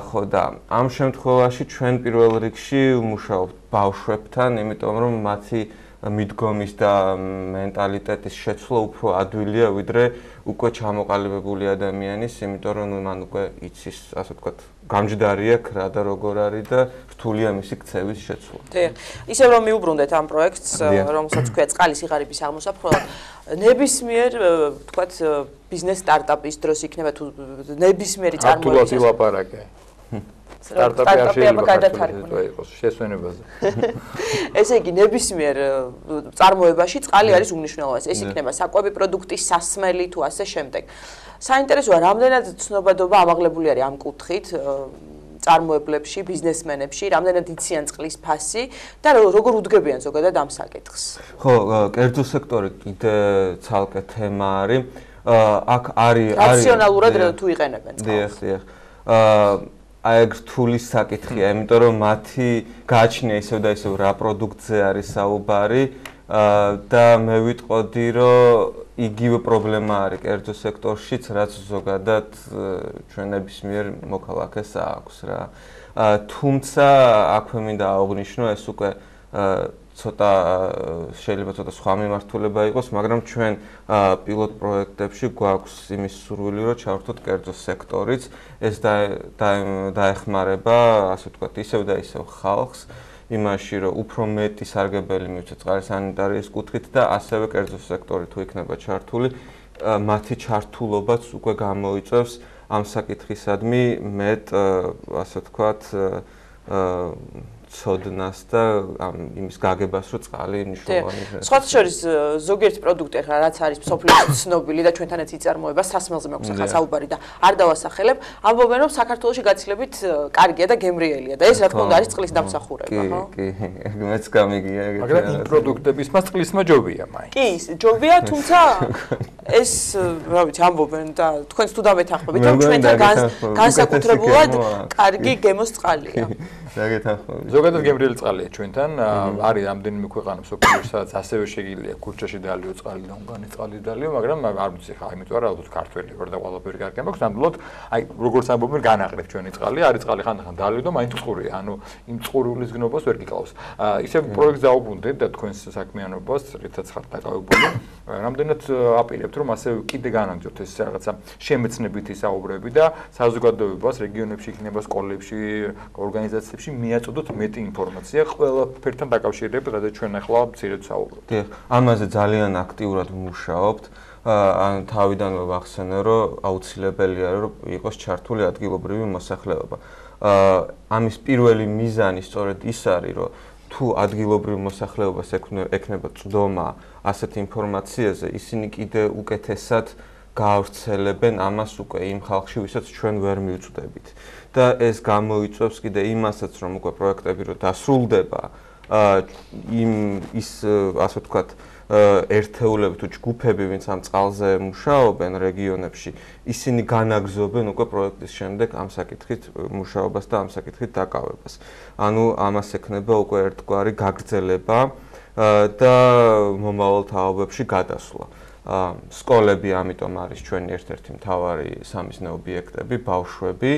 ხო და ამ შემთხვევაში ჩვენ პირველ რიგში ვმუშაობთ ბავშვებთან, იმიტომ რომ მათი მიდგომის და მენტალიტეტის შეცვლა უფრო ადვილია ვიდრე უკვე ჩამოყალიბებული ადამიანის, იმიტომ რომ მან უკვე იცის, ასე ვთქვათ, გამჯდარი აქვს რა და როგორ არის და რთულია მისი ქცევის შეცვლა. დიახ. ისევ რომ მიუბრუნდეთ ამ პროექტს, რომელსაც ქვია წყალი სიღარიბის აღმოსაფრთხო, ნებისმიერ, ვთქვათ, ბიზნეს სტარტაპის დროს იქნება თუ ნებისმიერი წარმოება. აქტუალურად ილაპარაკე. სტარტაპი არ შეიძლება იყოს შესვენებაზე. ესე იგი, ნებისმიერ წარმოებაში წყალი არის უმნიშვნელოვანესი. ეს იქნება საკვები პროდუქტი, სასმელი თუ ასე შემდეგ. საინტერესოა, რამდენად ცნობადობა ამაღლებული არის ამ კუთხით წარმოებლებში, ბიზნესმენებში, რამდენად იციან წყლის ფასი და როგორ უდგებიან ზოგადად ამ საკითხს. ხო, კერძო სექტორი კიდე ცალკე თემა არის. აქ არის რაციონალურად თუ იყენებენ წყალს. დიახ. აი ეგ რთული საკითხია, იმიტომ რომ მათი გააჩნია ისევ და ისევ რა პროდუქტზე არის საუბარი და მე ვიტყოდი, რომ იგივე პრობლემა არის კერძო სექტორშიც, რაც ზოგადად ჩვენ ნებისმიერ მოქალაქეს აქვს რა. თუმცა აქვე მინდა აღვნიშნო, ეს უკვე ცოტა შეიძლება ცოტა სხვა მიმართულება იყოს, მაგრამ ჩვენ პილოტ პროექტებში გვაქვს იმის სურვილი, რომ ჩავერთოთ კერძო სექტორიც, ეს დაეხმარება, ასე ვთქვათ, ისევ და ისევ ხალხს იმაში, რომ უფრო მეტი სარგებელი მივცეთ წყარის სანიტარიის კუთხით და ასევე კერძო სექტორი თუ იქნება ჩართული, მათი ჩართულობაც უკვე გამოიწვევს ამ საკითხისადმი მეტ, ასე ვთქვათ, ცოდნას და იმის გაგებას, რომ წყალი მნიშვნელოვანია. სხვათა შორის ზოგიერთი პროდუქტი ახლა რაც არის მსოფლიოში ცნობილი და ჩვენთანაც იწარმოება, სასმელზე მაქვს ახლა საუბარი და არ დავასახელებ, ამბობენ რომ საქართველოში გაცილებით კარგია და გემრიელია და ეს რა თქმა უნდა არის წყლის დამსახურება, ხო? კი, მეც გამიგია ეგეთი. მაგრამ იმ პროდუქტების მას წყლისმა ჯობია მაინც. კი, ჯობია, თუმცა ეს, რა ვიცი, ამბობენ და თქვენც თუ დამეთანხმებით, რომ ჩვენთან განსაკუთრებულად კარგი გემოს წყალია. ზოგადად გემრიელი წყალია ჩვენთან, არის რამდენიმე ქვეყანა მსოფლიოში, სადაც ასევე შეგიძლია ქუჩაში დალიო წყალი და უნგანის წყალი დალიო, მაგრამ არ ვიცი ხა, იმიტომ რომ ალბათ ქართველი ვარ და ყველაფერი კარგი მაქვს, ნამდვილად, აი, როგორც ამბობენ, განაყრეთ ჩვენი წყალი, არის წყალი ხანდახან დალიო და მაინც წყურია, ანუ იმ წყურულის გნობას ვერ გიკლავს. ისევ პროექტს დაუბრუნდეთ და თქვენს საქმიანობას, რითაც ხართ დაკავებული, რამდენად აპირებთ, რომ ასე კიდე განაგრძოთ ეს რაღაცა შემეცნებითი საუბრები და საზოგადოებას, რეგიონებში იქნება სკოლებში, ორგანიზაციებში მიაწოდოთ მეტი ინფორმაცია ყველაფერთან დაკავშირებით, რადგან ჩვენ ახლა მცირედ საუბრობთ. დიახ, ამაზე ძალიან აქტიურად ვმუშაობთ. თავიდანვე ვახსენე, რომ აუცილებელია, რომ იყოს ჩართული ადგილობრივი მოსახლეობა. ამის პირველი მიზანი სწორედ ის არის, რომ თუ ადგილობრივ მოსახლეობას ექნება წვდომა ასეთ ინფორმაციაზე, ისინი კიდე უკეთესად გაავრცელებენ ამას უკვე იმ ხალხში, ვისაც ჩვენ ვერ მივწვდებით. და ეს გამოიწვევს კიდე იმასაც, რომ უკვე პროექტები რო დასრულდება, ის ასე ვთქვათ, ერთეულები თუ ჯგუფები, ვინც ამ წყალზე მუშაობენ რეგიონებში, ისინი განაგზობენ უკვე პროექტის შემდეგ ამ საკითხით მუშაობას და ამ საკითხით დაკავებას. ანუ ამას ექნება უკვე ერთგვარი გაგრძელება და მომავალ თაობებში გადასვლა. სკოლები ამიტომ არის ჩვენი ერთ-ერთი მთავარი სამიზნე ობიექტები, ბავშვები,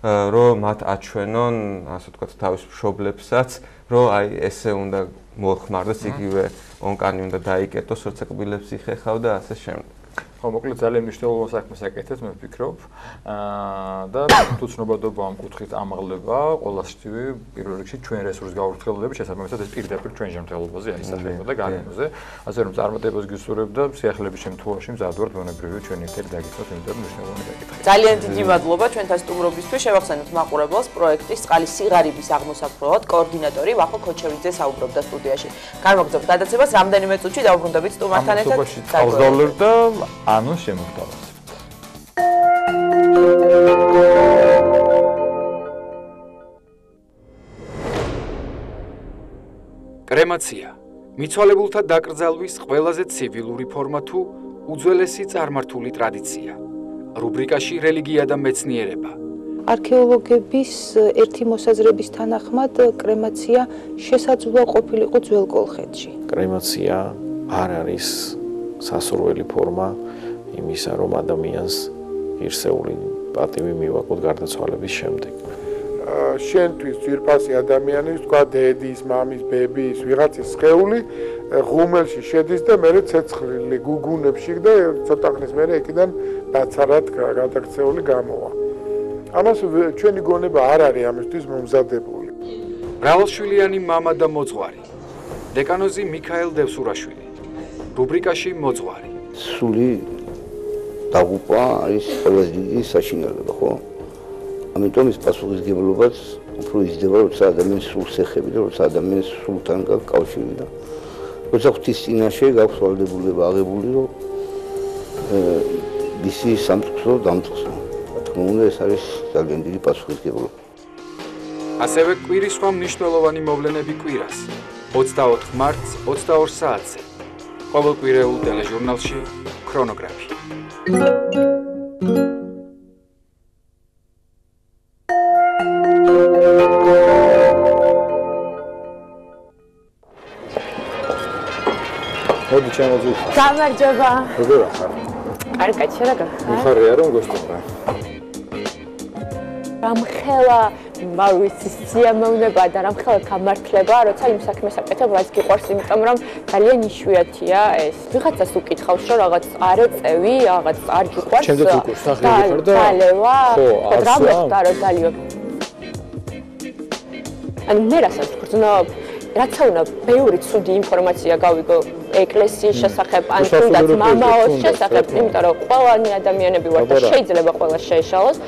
რომ მათ აჩვენონ, ასე ვთქვათ, თავის მშობლებსაც, რომ აი ესე უნდა მოხმარდეს, იგივე ონკანი უნდა დაიკეტოს, როცა კბილებს იხეხავ და ასე შემდეგ. ხო, მოკლედ ძალიან მნიშვნელოვან საქმეს აკეთებს, მე ვფიქრობ. და თუ ცნობადობა ამ კუთხით ამაღლება, ყველასთვის პირველ რიგში ჩვენ რესურს გავრცელებით, შესაბამისად ეს პირდაპირ ჩვენ შემთხვევაში აისახება და გარემოზე, ასე რომ წარმატებას გისურვებ და სიახლეების შემთხვევაში მზადვართ მონებრივი ჩვენ ერთად დაგიწვევთ, იმიტომ მნიშვნელოვანი საკითხია. ძალიან დიდი მადლობა ჩვენთან სტუმრობისთვის. შევახსენოთ მაყურებელს პროექტის წყალი სიღარიბის აღმოსაფრთხოდ კოორდინატორი ვახო ქოჩევიძე საუბრობდა სტუდიაში. გამოგზავნოთ გადაცემას რამდენიმე წუთში დავუბრუნდებით სტუმართან ერთად. წყალდავლებ და ანუ შემოგთავაზებთ. კრემაცია მიცვალებულთა დაკრძალვის ყველაზე ცივილური ფორმა თუ უძველესი წარმართული ტრადიცია. რუბრიკაში რელიგია და მეცნიერება. არქეოლოგების ერთი მოსაზრების თანახმად კრემაცია შესაძლოა ყოფილიყო ძველ კოლხეთში. კრემაცია არ არის სასურველი ფორმა იმისა, რომ ადამიანს ღირსეული პატივი მივაკოთ გარდაცვალების შემდეგ. შენთვის ძვირფასი ადამიანის, თქვა დედის, მამის, ბებიის, ვიღაცის სხეული ღუმელში შედის და მერე ცეცხლი გუგუნებში და ცოტა ხნის მერე იქიდან დაცარად გადაქცეული გამოვა. ამას ჩვენი გონება არ არის ამისთვის მომზადებული. მრავალშვილიანი მამა და მოძღვარი. დეკანოზი მიქაელ დევსურაშვილი. რუბრიკაში მოძღვარი. სული დაღუპვა არის ყველაზე დიდი საშინელება, ხო? ამიტომ ის პასუხისმგებლობაც უფრო იზრდება, როცა ადამიანს სულს ეხები და როცა ადამიანს სულთან გაქვს კავშირი და როცა ღვთის წინაშე გაქვს ვალდებულება აღებული, რომ მისი სამწყსო დამწყსო. რა თქმა უნდა, ეს არის ძალიან დიდი პასუხისმგებლობა. ასევე კვირის სხვა მნიშვნელოვანი მოვლენები კვირას 24 მარტს 22 საათზე. ყოველკვირეულ ტელეჟურნალში ქრონოგრაფი. მოდი ჩემოძი. გამარჯობა. როგორ ახარ? კარგად, შენ რა გახარ? მიხარია რომ გოსტობრა. რამხელა მარვიცის სიამოვნება და რამხელა გამართლება, როცა იმ საქმეს აკეთებ, რაც გიყვარს, იმიტომ რომ ძალიან იშვიათია ეს. ვიღაცას უკითხავს, რომ რაღაც არ ეწევი, რაღაც არ გიყვარს. ჩემზე თუ სახელი ხარ და დალევა. ხო, რა მოხდა რომ დალიო? ან მე რასაც გრძნობ, რაც უნდა ბევრი ცუდი ინფორმაცია გავიგო ეკლესიის შესახებ, ან თუნდაც მამაოს შესახებ, იმიტომ რომ ყველანი ადამიანები ვართ და შეიძლება ყველა შეეშალოს.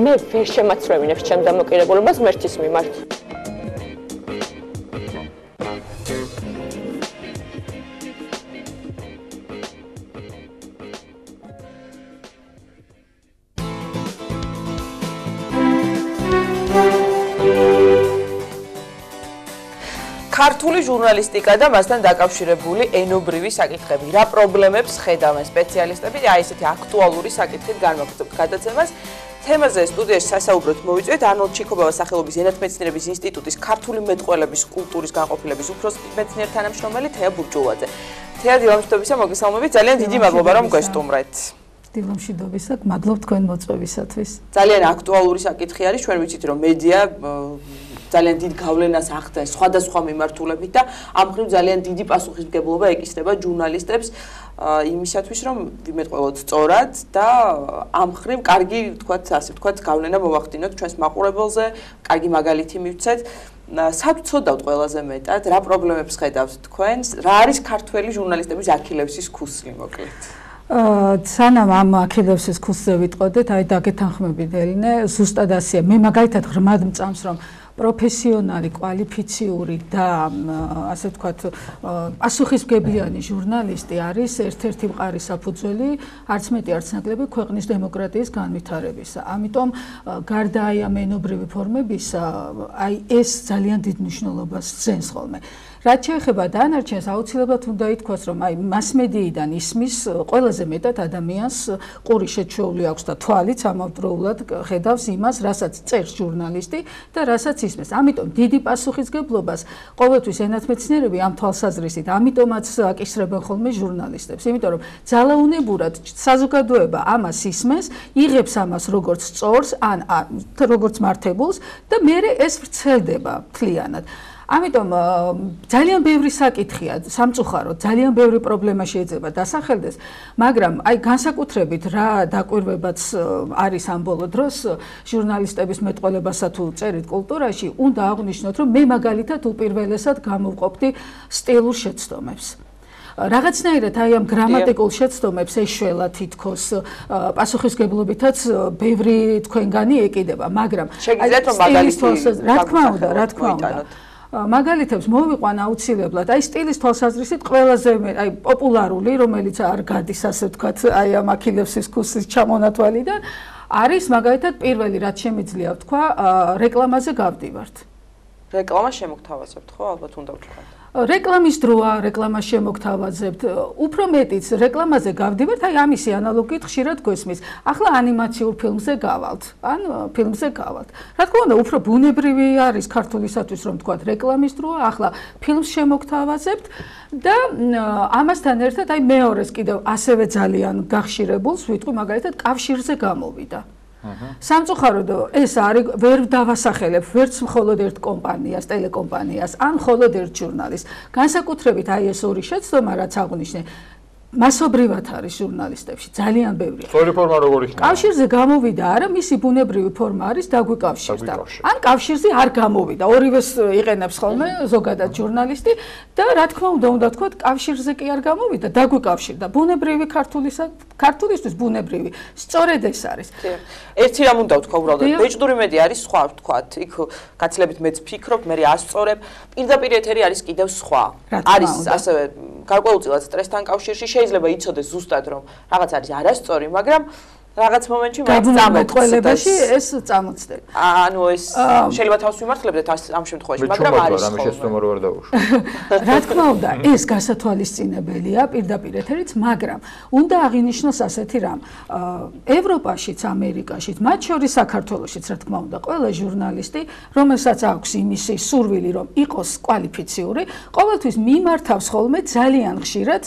მე ვერ შემაცრევინებს ჩემს დამოკიდებულებას ღმერთის მიმართ. ქართული ჟურნალისტიკა და მასთან დაკავშირებული ენობრივი საკითხები. რა პრობლემებს ხედავენ სპეციალისტები? აი ესეთი აქტუალური საკითხით განვაგრძობთ გადაცემას. თემაზე სტუდიაში სასაუბროთ მოვიწვიეთ არნოლდ ჩიქობავას სახელობის ენათმეცნიერების ინსტიტუტის ქართული მეტყველების კულტურის განყოფილების უფროსი მეცნიერ თანამშრომელი თეა ბურჯულაძე. თეა, დილამშვიდობისა, მოგესალმებით. ძალიან დიდი მადლობა რომ გვესტუმრეთ. დილამშვიდობისა, მადლობ თქვენ მოწვევისათვის. ძალიან აქტუალური საკითხი არის, ჩვენ ვიცით რომ მედია ძალიან დიდ გავლენას ახდენს სხვადასხვა მიმართულებით და ამ მხრივ ძალიან დიდი პასუხისმგებლობა ეკისრება ჟურნალისტებს იმისათვის რომ ვიმეტყველოთ სწორად და ამ მხრივ კარგი თქვათ ასე ვთქვათ გავლენა მოვახდინოთ ჩვენს მაყურებელზე, კარგი მაგალითი მივცეთ. სად ვცოდავთ ყველაზე მეტად, რა პრობლემებს ხედავთ თქვენ, რა არის ქართველი ჟურნალისტების აქილევსის ქუსლი მოკლედ? სანამ ამ აქილევსის ქუსლზე ვიტყოდეთ, აი დაგეთანხმებით ელინე, ზუსტად ასეა. მე მაგალითად ღრმად მწამს რომ პროფესიონალი, კვალიფიციური და ასე ვთქვათ, პასუხისმგებლიანი ჟურნალისტი არის ერთ-ერთი მყარი საფუძველი, არც მეტი არც ნაკლები ქვეყნის დემოკრატიის განვითარებისა. ამიტომ გარდა აი ამ ენობრივი ფორმებისა, აი ეს ძალიან დიდ მნიშვნელობას ძენს ხოლმე. რაც შეეხება დანარჩენს, აუცილებლად უნდა ითქვას, რომ აი მასმედიიდან ისმის ყველაზე მეტად ადამიანს ყური შეჩეული აქვს და თვალიც ამავდროულად ხედავს იმას, რასაც წერს ჟურნალისტი და რასაც ისმის. ამიტომ დიდი პასუხისმგებლობას ყოველთვის ენათმეცნიერები ამ თვალსაზრისით, ამიტომაც აკისრებენ ხოლმე ჟურნალისტებს, იმიტომ რომ ძალაუნებურად საზოგადოება ამას ისმენს, იღებს ამას როგორც სწორს, ან როგორც მართებულს და მერე ეს ვრცელდება მთლიანად. ამიტომ ძალიან ბევრი საკითხია სამწუხაროდ, ძალიან ბევრი პრობლემა შეიძლება დასახელდეს, მაგრამ აი განსაკუთრებით რა დაკვირვებაც არის ამ ბოლო დროს ჟურნალისტების მეტყველებასა თუ წერით კულტურაში, უნდა აღვნიშნოთ, რომ მე მაგალითად უპირველესად გამოვყოფდი სტილურ შეცდომებს. რაღაცნაირად აი ამ გრამატიკულ შეცდომებს ეშველა თითქოს პასუხისმგებლობითაც ბევრი თქვენგანი ეკიდება, მაგრამ შეგიძლიათ რომ მაგალითი რა თქმა უნდა მაგალითებს მოვიყვან აუცილებლად. აი სტილის თვალსაზრისით ყველაზე აი პოპულარული, რომელიც არ გადის ასე ვთქვათ, აი ამ აქილევსის ქუსლის ჩამონათვალიდან, არის მაგალითად პირველი რაც შემიძლია ვთქვა, რეკლამაზე გავდივართ. რეკლამა შემოგთავაზებთ, ხო? ალბათ უნდა ვთქვათ. რეკლამის დროა, რეკლამას შემოგთავაზებთ. უფრო მეტიც რეკლამაზე გავდივართ, აი ამისი ანალოგიით ხშირად გვესმის. ახლა ანიმაციურ ფილმზე გავალთ, ან ფილმზე გავალთ. რა თქმა უნდა, უფრო ბუნებრივი არის ქართულისათვის რომ თქვათ რეკლამის დროა, ახლა ფილმს შემოგთავაზებთ და ამასთან ერთად აი მეორეს კიდევ ასევე ძალიან გახშირებულს ვიტყვი მაგალითად კავშირზე გამოვიდა. სამწუხაროდ ეს არის ვერ დავასახელებ ვერც მხოლოდ ერთ კომპანიას, ტელეკომპანიას, ან მხოლოდ ერთ ჟურნალისტს. განსაკუთრებით აი ეს ორი შეცდომა, რაც აღვნიშნე, მასობრივად არის ჟურნალისტებში, ძალიან ბევრი. სწორი ფორმა როგორ იქნება? კავშირზე გამოვიდა არა, მისი ბუნებრივი ფორმა არის დაგვიკავშირდა. ან კავშირზე არ გამოვიდა, ორივეს იყენებს ხოლმე ზოგადად ჟურნალისტი და რა თქმა უნდა თქვათ, კავშირზე კი არ გამოვიდა, დაგვიკავშირდა. ბუნებრივი ქართულისთვის ბუნებრივი. სწორედ ეს არის. ერთი რამ უნდა ვთქვა უბრალოდ, ბეჭდური მედია არის სხვა ვთქვათ. იქ გაცილებით მეც ფიქრობ, მე ასწორებ, პირდაპირ ეთერი არის კიდევ სხვა. არის ასევე გარკვეულწილად სტრესთან კავშირში შეიძლება იცოდეს ზუსტად რომ რაღაც არის არასწორი, მაგრამ რაღაც მომენტში მაინც წამოწყებაში ეს წამოწდება. ანუ ეს შეიძლება თავს ვიმართლებდეთ ამ შემთხვევაში, მაგრამ არის ხოლმე. მე შეცდომა რო არ დავუშვი. რა თქმა უნდა, ეს გასათვალისწინებელია პირდაპირ ეთერით, მაგრამ უნდა აღინიშნოს ასეთი რამ. ევროპაშიც, ამერიკაშიც, მათ შორის საქართველოშიც, რა თქმა უნდა, ყველა ჟურნალისტი, რომელსაც აქვს იმისი სურვილი, რომ იყოს კვალიფიციური, ყოველთვის მიმართავს ხოლმე ძალიან ხშირად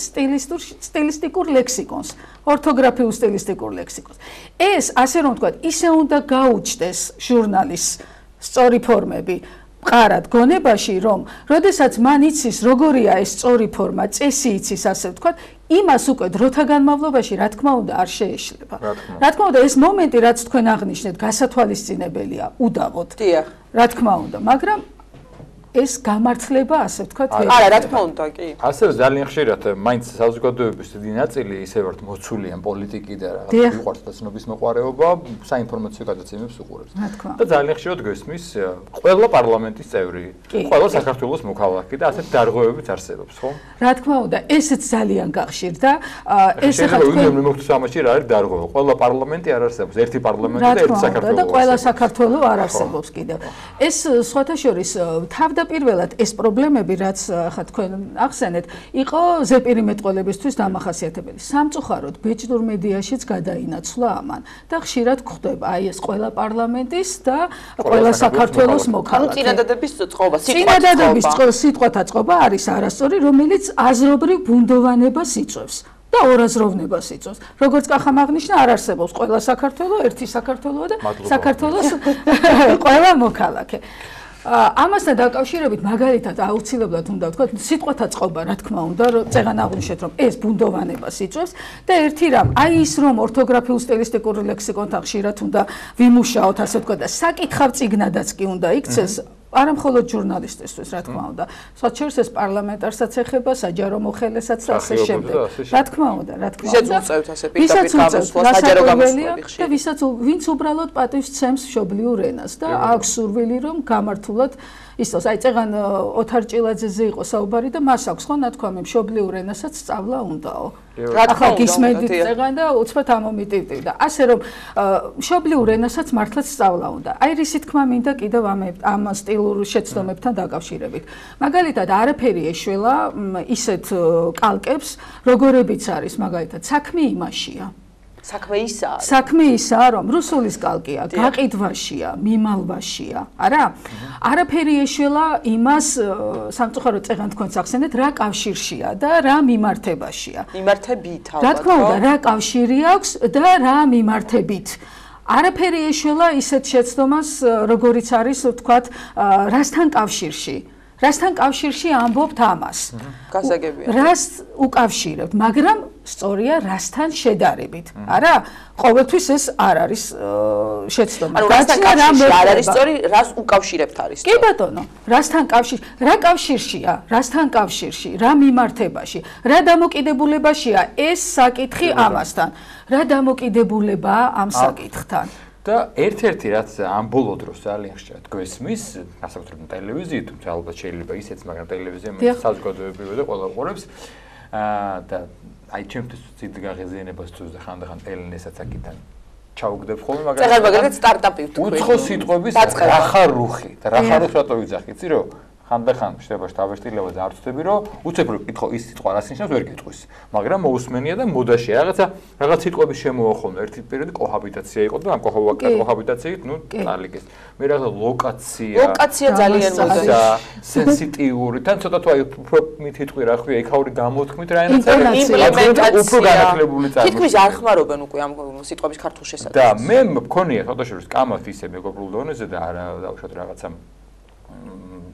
სტილისტიკურ ლექსიკონს, ორთოგრაფიულ სტილისტიკურ ლექსიკონს. ეს, ასე რომ ვთქვათ, ისე უნდა გაუჩნდეს ჟურნალის სწორი ფორმები მყარად გონებაში, რომ როდესაც მან იცის როგორია ეს სწორი ფორმა, წესი იცის, ასე ვთქვათ, იმას უკვე დროთა განმავლობაში, რა თქმა უნდა, არ შეეშლება. რა თქმა უნდა, ეს მომენტი, რაც თქვენ აღნიშნეთ, გასათვალისწინებელია უდავოდ. რა თქმა უნდა, მაგრამ ეს გამართლება, ასე ვთქვათ, არა, რა თქმა უნდა, კი. ასევე ძალიან ხშირად მაინც საზოგადოების დიდი ნაწილი ისე ვართ მოცული ამ პოლიტიკი და რაღაც უყვართ და ცნობის მოყვარეობა, საინფორმაციო გადაცემებს უყურებს. და ძალიან ხშირად გვესმის ყველა პარლამენტის წევრი, ყველა საქართველოს მოქალაქე და ასეთ დარღვევებიც არსებობს, ხო? რა თქმა უნდა, ესეც ძალიან გახშირდა. ეს ახლა თქვენ მოგთვის ამაში რა არის დარღვევა? ყველა პარლამენტი არ არსებობს, ერთი პარლამენტი და ერთი საქართველო. და ყველა საქართველო არ არსებობს კიდევ. ეს სხვათა შორის თავდაპირველად ეს პრობლემები, რაც ხა თქვენ ახსენეთ, იყო ზეპირი მეტყველებისთვის დამახასიათებელი. სამწუხაროდ ბეჭდურ მედიაშიც გადაინაცვლა ამან და ხშირად გვხდება აი ეს ყველა პარლამენტის და ყველა საქართველოს მოქალაქე. წინადადების წყობა, წინადადების სიტყვათა წყობა არის არასწორი, რომელიც აზრობრივ ბუნდოვანებას იწვევს. და ორაზროვნებას იწვევს. როგორც კახამ აღნიშნა, არ არსებობს ყველა საქართველო, ერთი საქართველოა და საქართველოს ყველა მოქალაქე. ამასთან დაკავშირებით მაგალითად აუცილებლად უნდა ვთქვათ, სიტყვათა წყობა, რა თქმა უნდა, წეგან აღვნიშნეთ, რომ ეს ბუნდოვანებას იწვევს და ერთი რამ, აი ის რომ ორთოგრაფიულ სტილისტიკურ ლექსიკონთან ხშირად უნდა ვიმუშაოთ, ასე ვთქვათ და საკითხავ წიგნადაც კი უნდა იქცეს, არა მხოლოდ ჟურნალისტისთვის, რა თქმა უნდა. სხვა შორის ეს პარლამენტარსაც ეხება, საჯარო მოხელესაც და ასე შემდეგ. რა თქმა უნდა, რა თქმა უნდა. ვისაც უწევთ ასე პირდაპირ გამოსვლა, საჯარო გამოსვლა ხშირი. და ვინც უბრალოდ პატივს ცემს მშობლიურ ენას და აქვს სურვილი, რომ გამართულად ისწავლოს. აი წეგან ოთარ ჭილაძეზე იყო საუბარი და მას აქვს ხო ნათქვამი მშობლიურ ენასაც სწავლა უნდაო. ახლა გისმენთ წეგან და უცბად ამომიტივტივდა. ასე რომ მშობლიურ ენასაც მართლაც სწავლა უნდა. აი რისი თქმა მინდა კიდევ ამ სტილურ შეცდომებთან დაკავშირებით. მაგალითად არაფერი ეშველა ისეთ კალკებს, როგორებიც არის მაგალითად საქმე იმაშია. საქმე ისაა. საქმე ისაა, რომ რუსულის კალკია, გაყიდვაშია, მიმალვაშია, არა? არაფერი ეშველა იმას, სამწუხაროდ წეგან თქვენს ახსენეთ, რა კავშირშია და რა მიმართებაშია. მიმართებით ალბათ. რა თქმა უნდა, რა კავშირი აქვს და რა მიმართებით. არაფერი ეშველა ისეთ შეცდომას, როგორიც არის, ვთქვათ, რასთან კავშირში. რასთან კავშირში ამბობთ ამას. გასაგებია. რას უკავშირებთ, მაგრამ სწორია რასთან შედარებით. არა? ყოველთვის ეს არ არის შეცდომა. ანუ რასთან კავშირში არ არის სწორი, რას უკავშირებთ არის. კი ბატონო, რასთან კავშირში, რა კავშირშია, რასთან კავშირში, რა მიმართებაში, რა დამოკიდებულებაშია ეს საკითხი ამასთან. რა დამოკიდებულებაა ამ საკითხთან. და ერთ-ერთი რაც ამ ბოლო დროს ძალიან ხშირად გვესმის, განსაკუთრებით ტელევიზიით, თუმცა ალბათ შეიძლება ისეც, მაგრამ ტელევიზია საზოგადოებრივია და ყველა უყურებს. და აი ჩემთვის ცით გაღიზიანებას თუს და ხანდახან ელენესაც აქიდან ჩაუგდებ ხოლმე, მაგრამ მაგალითად სტარტაპი ვთქვი. უცხო სიტყვების რა ხარ რუხი და რა ხარ რუხი რატო ვიძახი, იცი რომ ხანდახან ხდება შტაბეშტილება და არ ვწდები რომ უცებ რომ კითხო ის სიტყვა რას ნიშნავს ვერ გეტყვის მაგრამ მოусმენია და მოდაშია რაღაც სიტყვების შემოახონ ერთი პერიოდი კოჰაბიტაცია იყო და ამ კოჰაბიტაციით ნუ ტალიკის მე რაღაცა ლოკაცია ძალიან მოდაშია სენსიტიური თან ცოტა თუ აი უფრო მითითყვი რა ხვია იქაური გამოთქმით რაიანაც უფრო განახლებული წარმოდგენა თითქმის არ ხმარობენ უკვე ამ სიტყვების ქართულ შესაძლებლობას და მე მქონია ფოტოშოპის კამათ ისე მეგობრულ დონეზე და არა დავუშვათ რაღაცა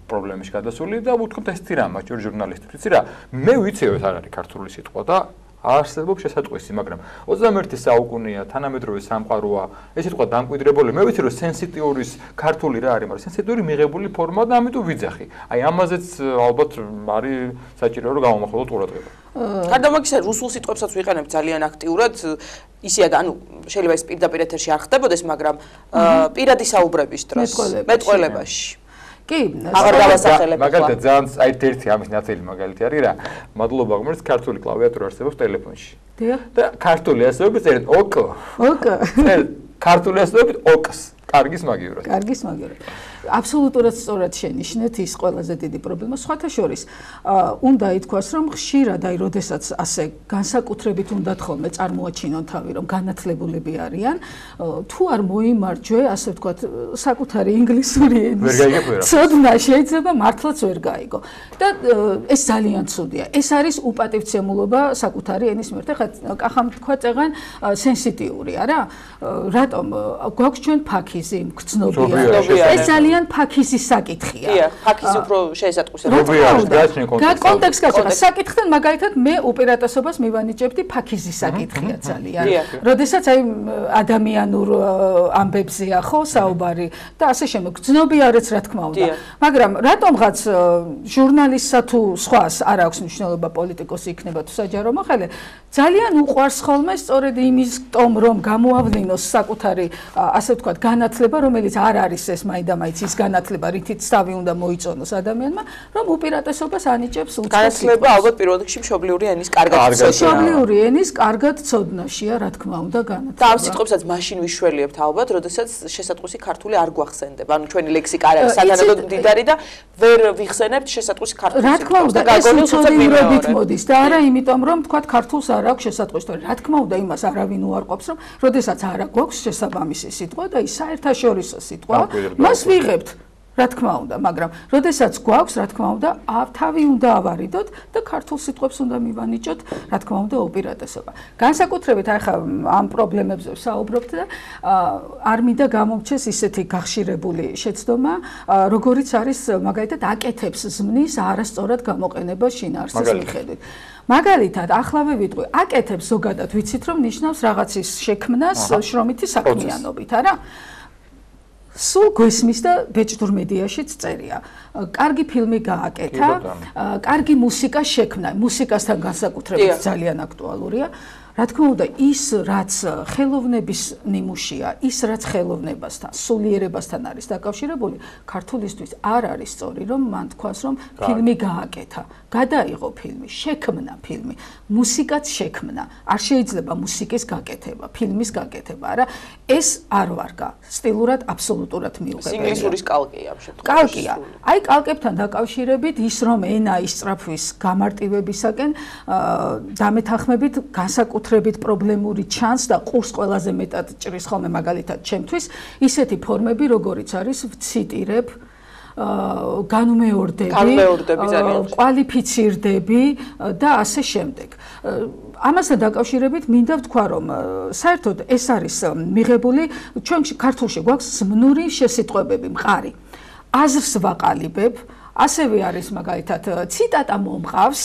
პრობლემის გადასული და უთქვით ეს თირამა ჟურნალისტებს იცი რა მე ვიცი რომ არ არის ქართული სიტყვა და არსებობს შესატყვისი მაგრამ 21 საუკუნეა თანამედროვე სამყაროა ეს სიტყვა დამკვიდრებული მე ვიცი რომ სენსიტიურის ქართული რა არის მაგრამ სენსიტიური მიღებული ფორმა და ამიტომ ვიძახი აი ამაზეც ალბათ არის საჭირო რომ გამომახვილოთ ყურადღება გარდა მაგისა რუსულ სიტყვებსაც ვიყენებ ძალიან აქტიურად ისეა ანუ შეიძლება ეს პირდაპირ ეთერში არ ხდებოდეს მაგრამ პირადი საუბრების დროს მეტყველებაში კი, აღარ დავასახელებ ხო. მაგალითად ძალიან აი ერთი ამის ნაწილი მაგალითი არის რა. მადლობა ღმერთს ქართული კლავიატურა არსებობს ტელეფონში. დიახ. და ქართული ასოებით წერენ ოკ. ოკ. ქართული ასოებით ოკს. კარგის მაგივრად. კარგის მაგივრად. აბსოლუტურად სწორად შენიშნეთ ის ყველაზე დიდი პრობლემა. სხვათა შორის უნდა ითქვას, რომ ხშირად აი როდესაც ასე განსაკუთრებით უნდათ ხოლმე წარმოაჩინონ თავი, რომ განათლებულები არიან, თუ არ მოიმარჯვე, ასე ვთქვათ, საკუთარი ინგლისური ენის ცოდნა შეიძლება მართლაც ვერ გაიგო. და ეს ძალიან ცუდია. ეს არის უპატივცემულობა საკუთარი ენის მიმართ. ეხლა კახამ თქვა წეღან სენსიტიური, არა? რატომ გვაქვს ჩვენ ფაქიზი, გრძნობია. ეს ძალიან ფაქიზის საკითხია. დიახ, ფაქიზი უფრო შეესატყვის. კონტექსტი გაკეთდა. საკითხთან მაგალითად მე უპირატესობას მივანიჭებდი ფაქიზის საკითხია ძალიან. როდესაც აი ადამიანურ ამბებზეა ხო საუბარი და ასე შემდეგ. გრძნობიარეც რა თქმა უნდა. მაგრამ რატომღაც ჟურნალისტსა თუ სხვას არ აქვს მნიშვნელობა პოლიტიკოსი იქნება თუ საჯარო მოხელე ძალიან უყვარს ხოლმე სწორედ იმის ტომ რომ გამოავლინოს საკუთარი ასე ვთქვათ განათლება რომელიც არ არის ეს მაინდამაინც ის განათლება რითიც თავი უნდა მოიწონოს ადამიანმა რომ უპირატესობას ანიჭებს უცხოს განათლება ალბათ პირველ რიგში მშობლიური ენის კარგად ცოდნა მშობლიური ენის კარგად ცოდნაშია რა თქმა უნდა განათლება და ამ სიტყვებსაც მაშინ ვიშველიებთ ალბათ როდესაც შესატყვისი ქართული არ გვახსენდება ანუ ჩვენი ლექსიკა არ არის საგანადოდ მდიდარი და ვერ ვიხსენებთ შესატყვისი ქართული რა თქმა უნდა ეს უცოდინრობით მოდის და არა იმიტომ რომ თქვათ ქართულს არ აქვს შესატყვის თორე რა თქმა უნდა იმას არავინ უარყოფს რომ როდესაც არა გვაქვს შესაბამისი სიტყვა და ის საერთაშორისო სიტყვა მას ვიღებთ რა თქმა უნდა მაგრამ როდესაც გვაქვს რა თქმა უნდა თავი უნდა ავარიდოთ და ქართულ სიტყვებს უნდა მივანიჭოთ რა თქმა უნდა უპირატესობა განსაკუთრებით ახლა ამ პრობლემებზე ვსაუბრობთ და არ მინდა გამომჩეს ისეთი გახშირებული შეცდომა როგორიც არის მაგალითად აკეთებს ზმნის არასწორად გამოყენება შინაარსის მიხედვით მაგალითად ახლავე ვიტყვი აკეთებს ზოგადად ვიცით რომ ნიშნავს რაღაცის შექმნას შრომითი საქმიანობით არა სულ გვესმის და ბეჭდურ მედიაშიც წერია. კარგი ფილმი გააკეთა, კარგი მუსიკა შექმნა. მუსიკასთან განსაკუთრებით ძალიან აქტუალურია. რა თქმა უნდა, ის რაც ხელოვნების ნიმუშია, ის რაც ხელოვნებასთან, სულიერებასთან არის დაკავშირებული, ქართულისთვის არ არის სწორი, რომ მან თქვას, რომ ფილმი გააკეთა. გადაიღო ფილმი, შექმნა ფილმი, მუსიკაც შექმნა. არ შეიძლება მუსიკის გაკეთება, ფილმის გაკეთება, არა? ეს არ ვარგა. სტილურად აბსოლუტურად მიუღებელია. ინგლისურის კალკია ამ შემთხვევაში. კალკია. აი კალკებთან დაკავშირებით ის რომ ენა ისწრაფვის გამარტივებისაკენ დამეთანხმებით განსაკუთრებით პრობლემური ჩანს და ყურს ყველაზე მეტად ჭრის ხოლმე მაგალითად ჩემთვის ისეთი ფორმები როგორიც არის ვციტირებ განმეორდები კვალიფიცირდები და ასე შემდეგ ამასთან დაკავშირებით მინდა ვთქვა რომ საერთოდ ეს არის მიღებული ჩვენ ქართულში გვაქვს ზმნური შესიტყვებები მყარი აზრს ვაყალიბებ ასევე არის მაგალითად ციტატა მომყავს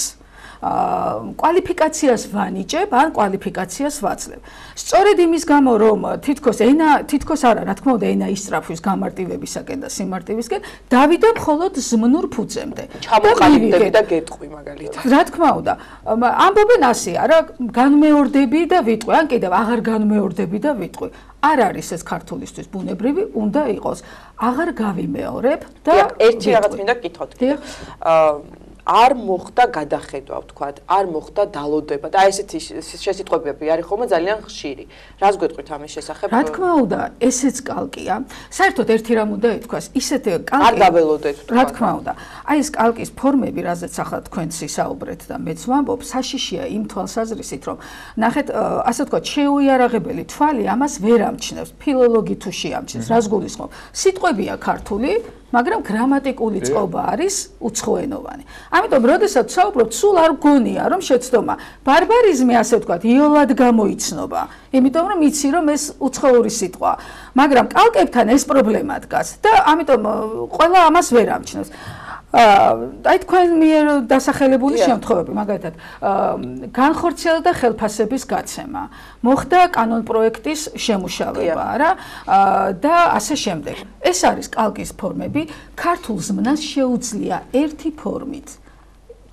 კვალიფიკაციას ვანიჭებ ან კვალიფიკაციას ვაცლებ. სწორედ იმის გამო რომ თითქოს არა, რა თქმა უნდა, ენა ისწრაფვის გამარტივებისაკენ და სიმარტივისკენ დავიდებ მხოლოდ ზმნურ ფუძემდე. ჩამოყალიბდები და გეტყვი მაგალითად. რა თქმა უნდა, ამბობენ ასე, არა, განმეორდები და ვიტყვი, ან კიდევ აღარ განმეორდები და ვიტყვი. არ არის ეს ქართულისთვის ბუნებრივი, უნდა იყოს. აღარ გავიმეორებ და ერთი რაღაც მინდა გკითხოთ. არ მოხდა გადახედვა, ვთქვათ, არ მოხდა დალოდება და ესეთი შესიტყვებები არის ხოლმე ძალიან ხშირი. რას გვეტყვით ამის შესახებ? რა თქმა უნდა, ესეც კალკია. საერთოდ ერთი რამ უნდა ითქვას, ისეთი კალკი არ დაველოდეთ, რა თქმა უნდა. აი ეს კალკის ფორმები, რაზეც ახლა თქვენც ისაუბრეთ და მეც ვამბობ, საშიშია იმ თვალსაზრისით, რომ ნახეთ, ასე ვთქვათ, შეუიარაღებელი თვალი ამას ვერ ამჩნევს, ფილოლოგი თუ შეამჩნევს, რას გულისხმობ? სიტყვებია ქართული, მაგრამ გრამატიკული წყობა არის უცხოენოვანი. ამიტომ, როდესაც საუბრობთ, სულ არ გონია, რომ შეცდომა ბარბარიზმი, ასე ვთქვათ, იოლად გამოიცნობა. იმიტომ რომ იცი, რომ ეს უცხოური სიტყვა. მაგრამ კალკებთან ეს პრობლემა დგას და ამიტომ ყველა ამას ვერ ამჩნევს. აი თქვენ მიერ დასახელებული შემთხვევები, მაგალითად, განხორციელდა ხელფასების გაცემა, მოხდა კანონპროექტის შემუშავება, რა, და ასე შემდეგ. ეს არის კალკის ფორმები, ქართულ ზმნას შეუძლია ერთი ფორმით.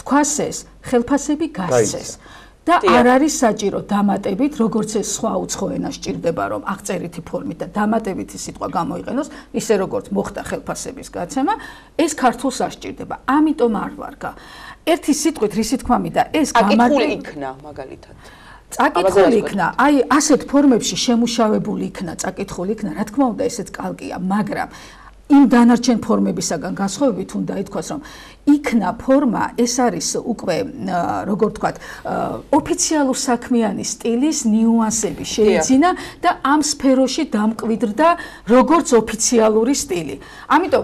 თქვას ეს, ხელფასები გასცეს. და არ არის საჭირო დამატებით, როგორც ეს სხვა უცხო ენა სჭირდება, რომ აღწერითი ფორმით და დამატებითი სიტყვა გამოიყენოს, ისე როგორც მოხდა ხელფასების გაცემა, ეს ქართულს არ სჭირდება. ამიტომ არ ვარგა. ერთი სიტყვით რისი თქმა მინდა, ეს გაკითხული იქნა, მაგალითად. წაკითხული იქნა, აი ასეთ ფორმებში შემუშავებული იქნა, წაკითხული იქნა, რა თქმა უნდა, ესეც კალკია, მაგრამ იმ დანარჩენ ფორმებისაგან განსხვავებით უნდა ითქვას, რომ იქნა ფორმა, ეს არის უკვე, როგორ ვთქვათ, ოფიციალურ საქმიანი სტილის ნიუანსები შეიძინა და ამ სფეროში დამკვიდრდა როგორც ოფიციალური სტილი. ამიტომ,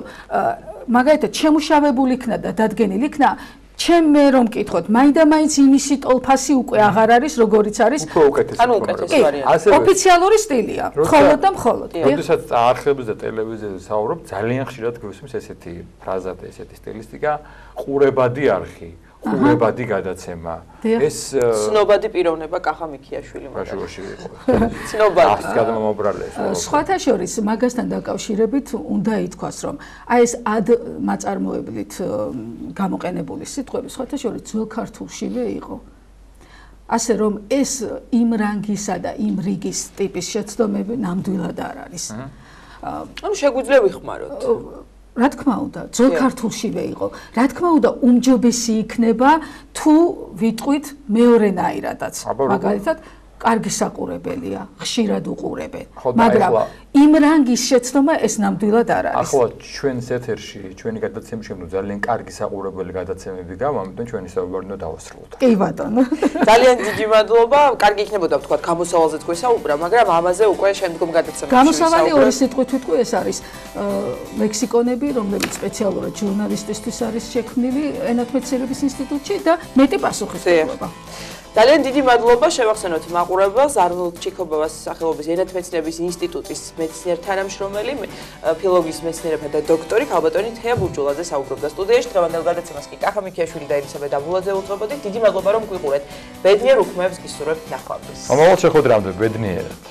მაგალითად, შემუშავებული იქნა და დადგენილი იქნა ჩემ რომ მკითხოთ, მაინდა-მაინც იმისი ტოლფასი უკვე აღარ არის, როგორიც არის. უფრო უკეთესი. ანუ უკეთესი ვარიანტი. ოფიციალური სტილია, მხოლოდ და მხოლოდ. როდესაც არხებზე და ტელევიზიაზე საუბრობ, ძალიან ხშირად გვისმის ესეთი ფრაზა და ესეთი სტილისტიკა, ყურებადი არხი, ყურებადი გადაცემა. ეს ცნობადი პიროვნება კახა მიქიაშვილი ბაშუაში იყო. ცნობადი. ას გადამომაბრალეს. სხვათა შორის მაგასთან დაკავშირებით უნდა ითქვას, რომ აი ეს ად მაწარმოებლით გამოყენებული სიტყვები სხვათა შორის ძველ ქართულშივე იყო. ასე რომ ეს იმ რანგისა და იმ რიგის ტიპის შეცდომები ნამდვილად არ არის. ანუ შეგვიძლია ვიხმაროთ. რა თქმა უნდა, ძველ ქართულშივე იყო. რა თქმა უნდა, უმჯობესი იქნება თუ ვიტყვით მეორენაირადაც. მაგალითად, კარგი საყურებელია, ხშირად უყურებენ. მაგრამ იმ რანგის შეცდომა ეს ნამდვილად არ არის. ახლა ჩვენს ეთერში, ჩვენი გადაცემის შემდგომ ძალიან კარგი საყურებელი გადაცემები გავა, ამიტომ ჩვენი საუბარი უნდა დავასრულოთ. კი ბატონო. ძალიან დიდი მადლობა. კარგი იქნებოდა ვთქვათ, გამოსავალზეც გვესაუბრა, მაგრამ ამაზე უკვე შემდგომ გადაცემებში გამოსავალი ორი სიტყვით ვიტყვი, ეს არის ლექსიკონები, რომლებიც სპეციალურად ჟურნალისტისთვის არის შექმნილი ენათმეცნიერების ინსტიტუტში და მეტი პასუხისმგებლობა. ძალიან დიდი მადლობა შევახსენოთ მაყურებელს არნოლდ ჩიქობავას სახელობის ენათმეცნიერების ინსტიტუტის მეცნიერ თანამშრომელი, ფილოლოგიის მეცნიერებათა და დოქტორი ქალბატონი თეა ბურჯულაძე საუბრობდა სტუდიაში. დღევანდელ გადაცემას კი კახა მიქიაშვილი და ელისაბედ აბულაძე უძღვებოდით. დიდი მადლობა რომ გვიყურეთ. ბედნიერ უქმეებს გისურვებთ ნახვამდის. ამავალ შეხვედრამდე ბედნიერად.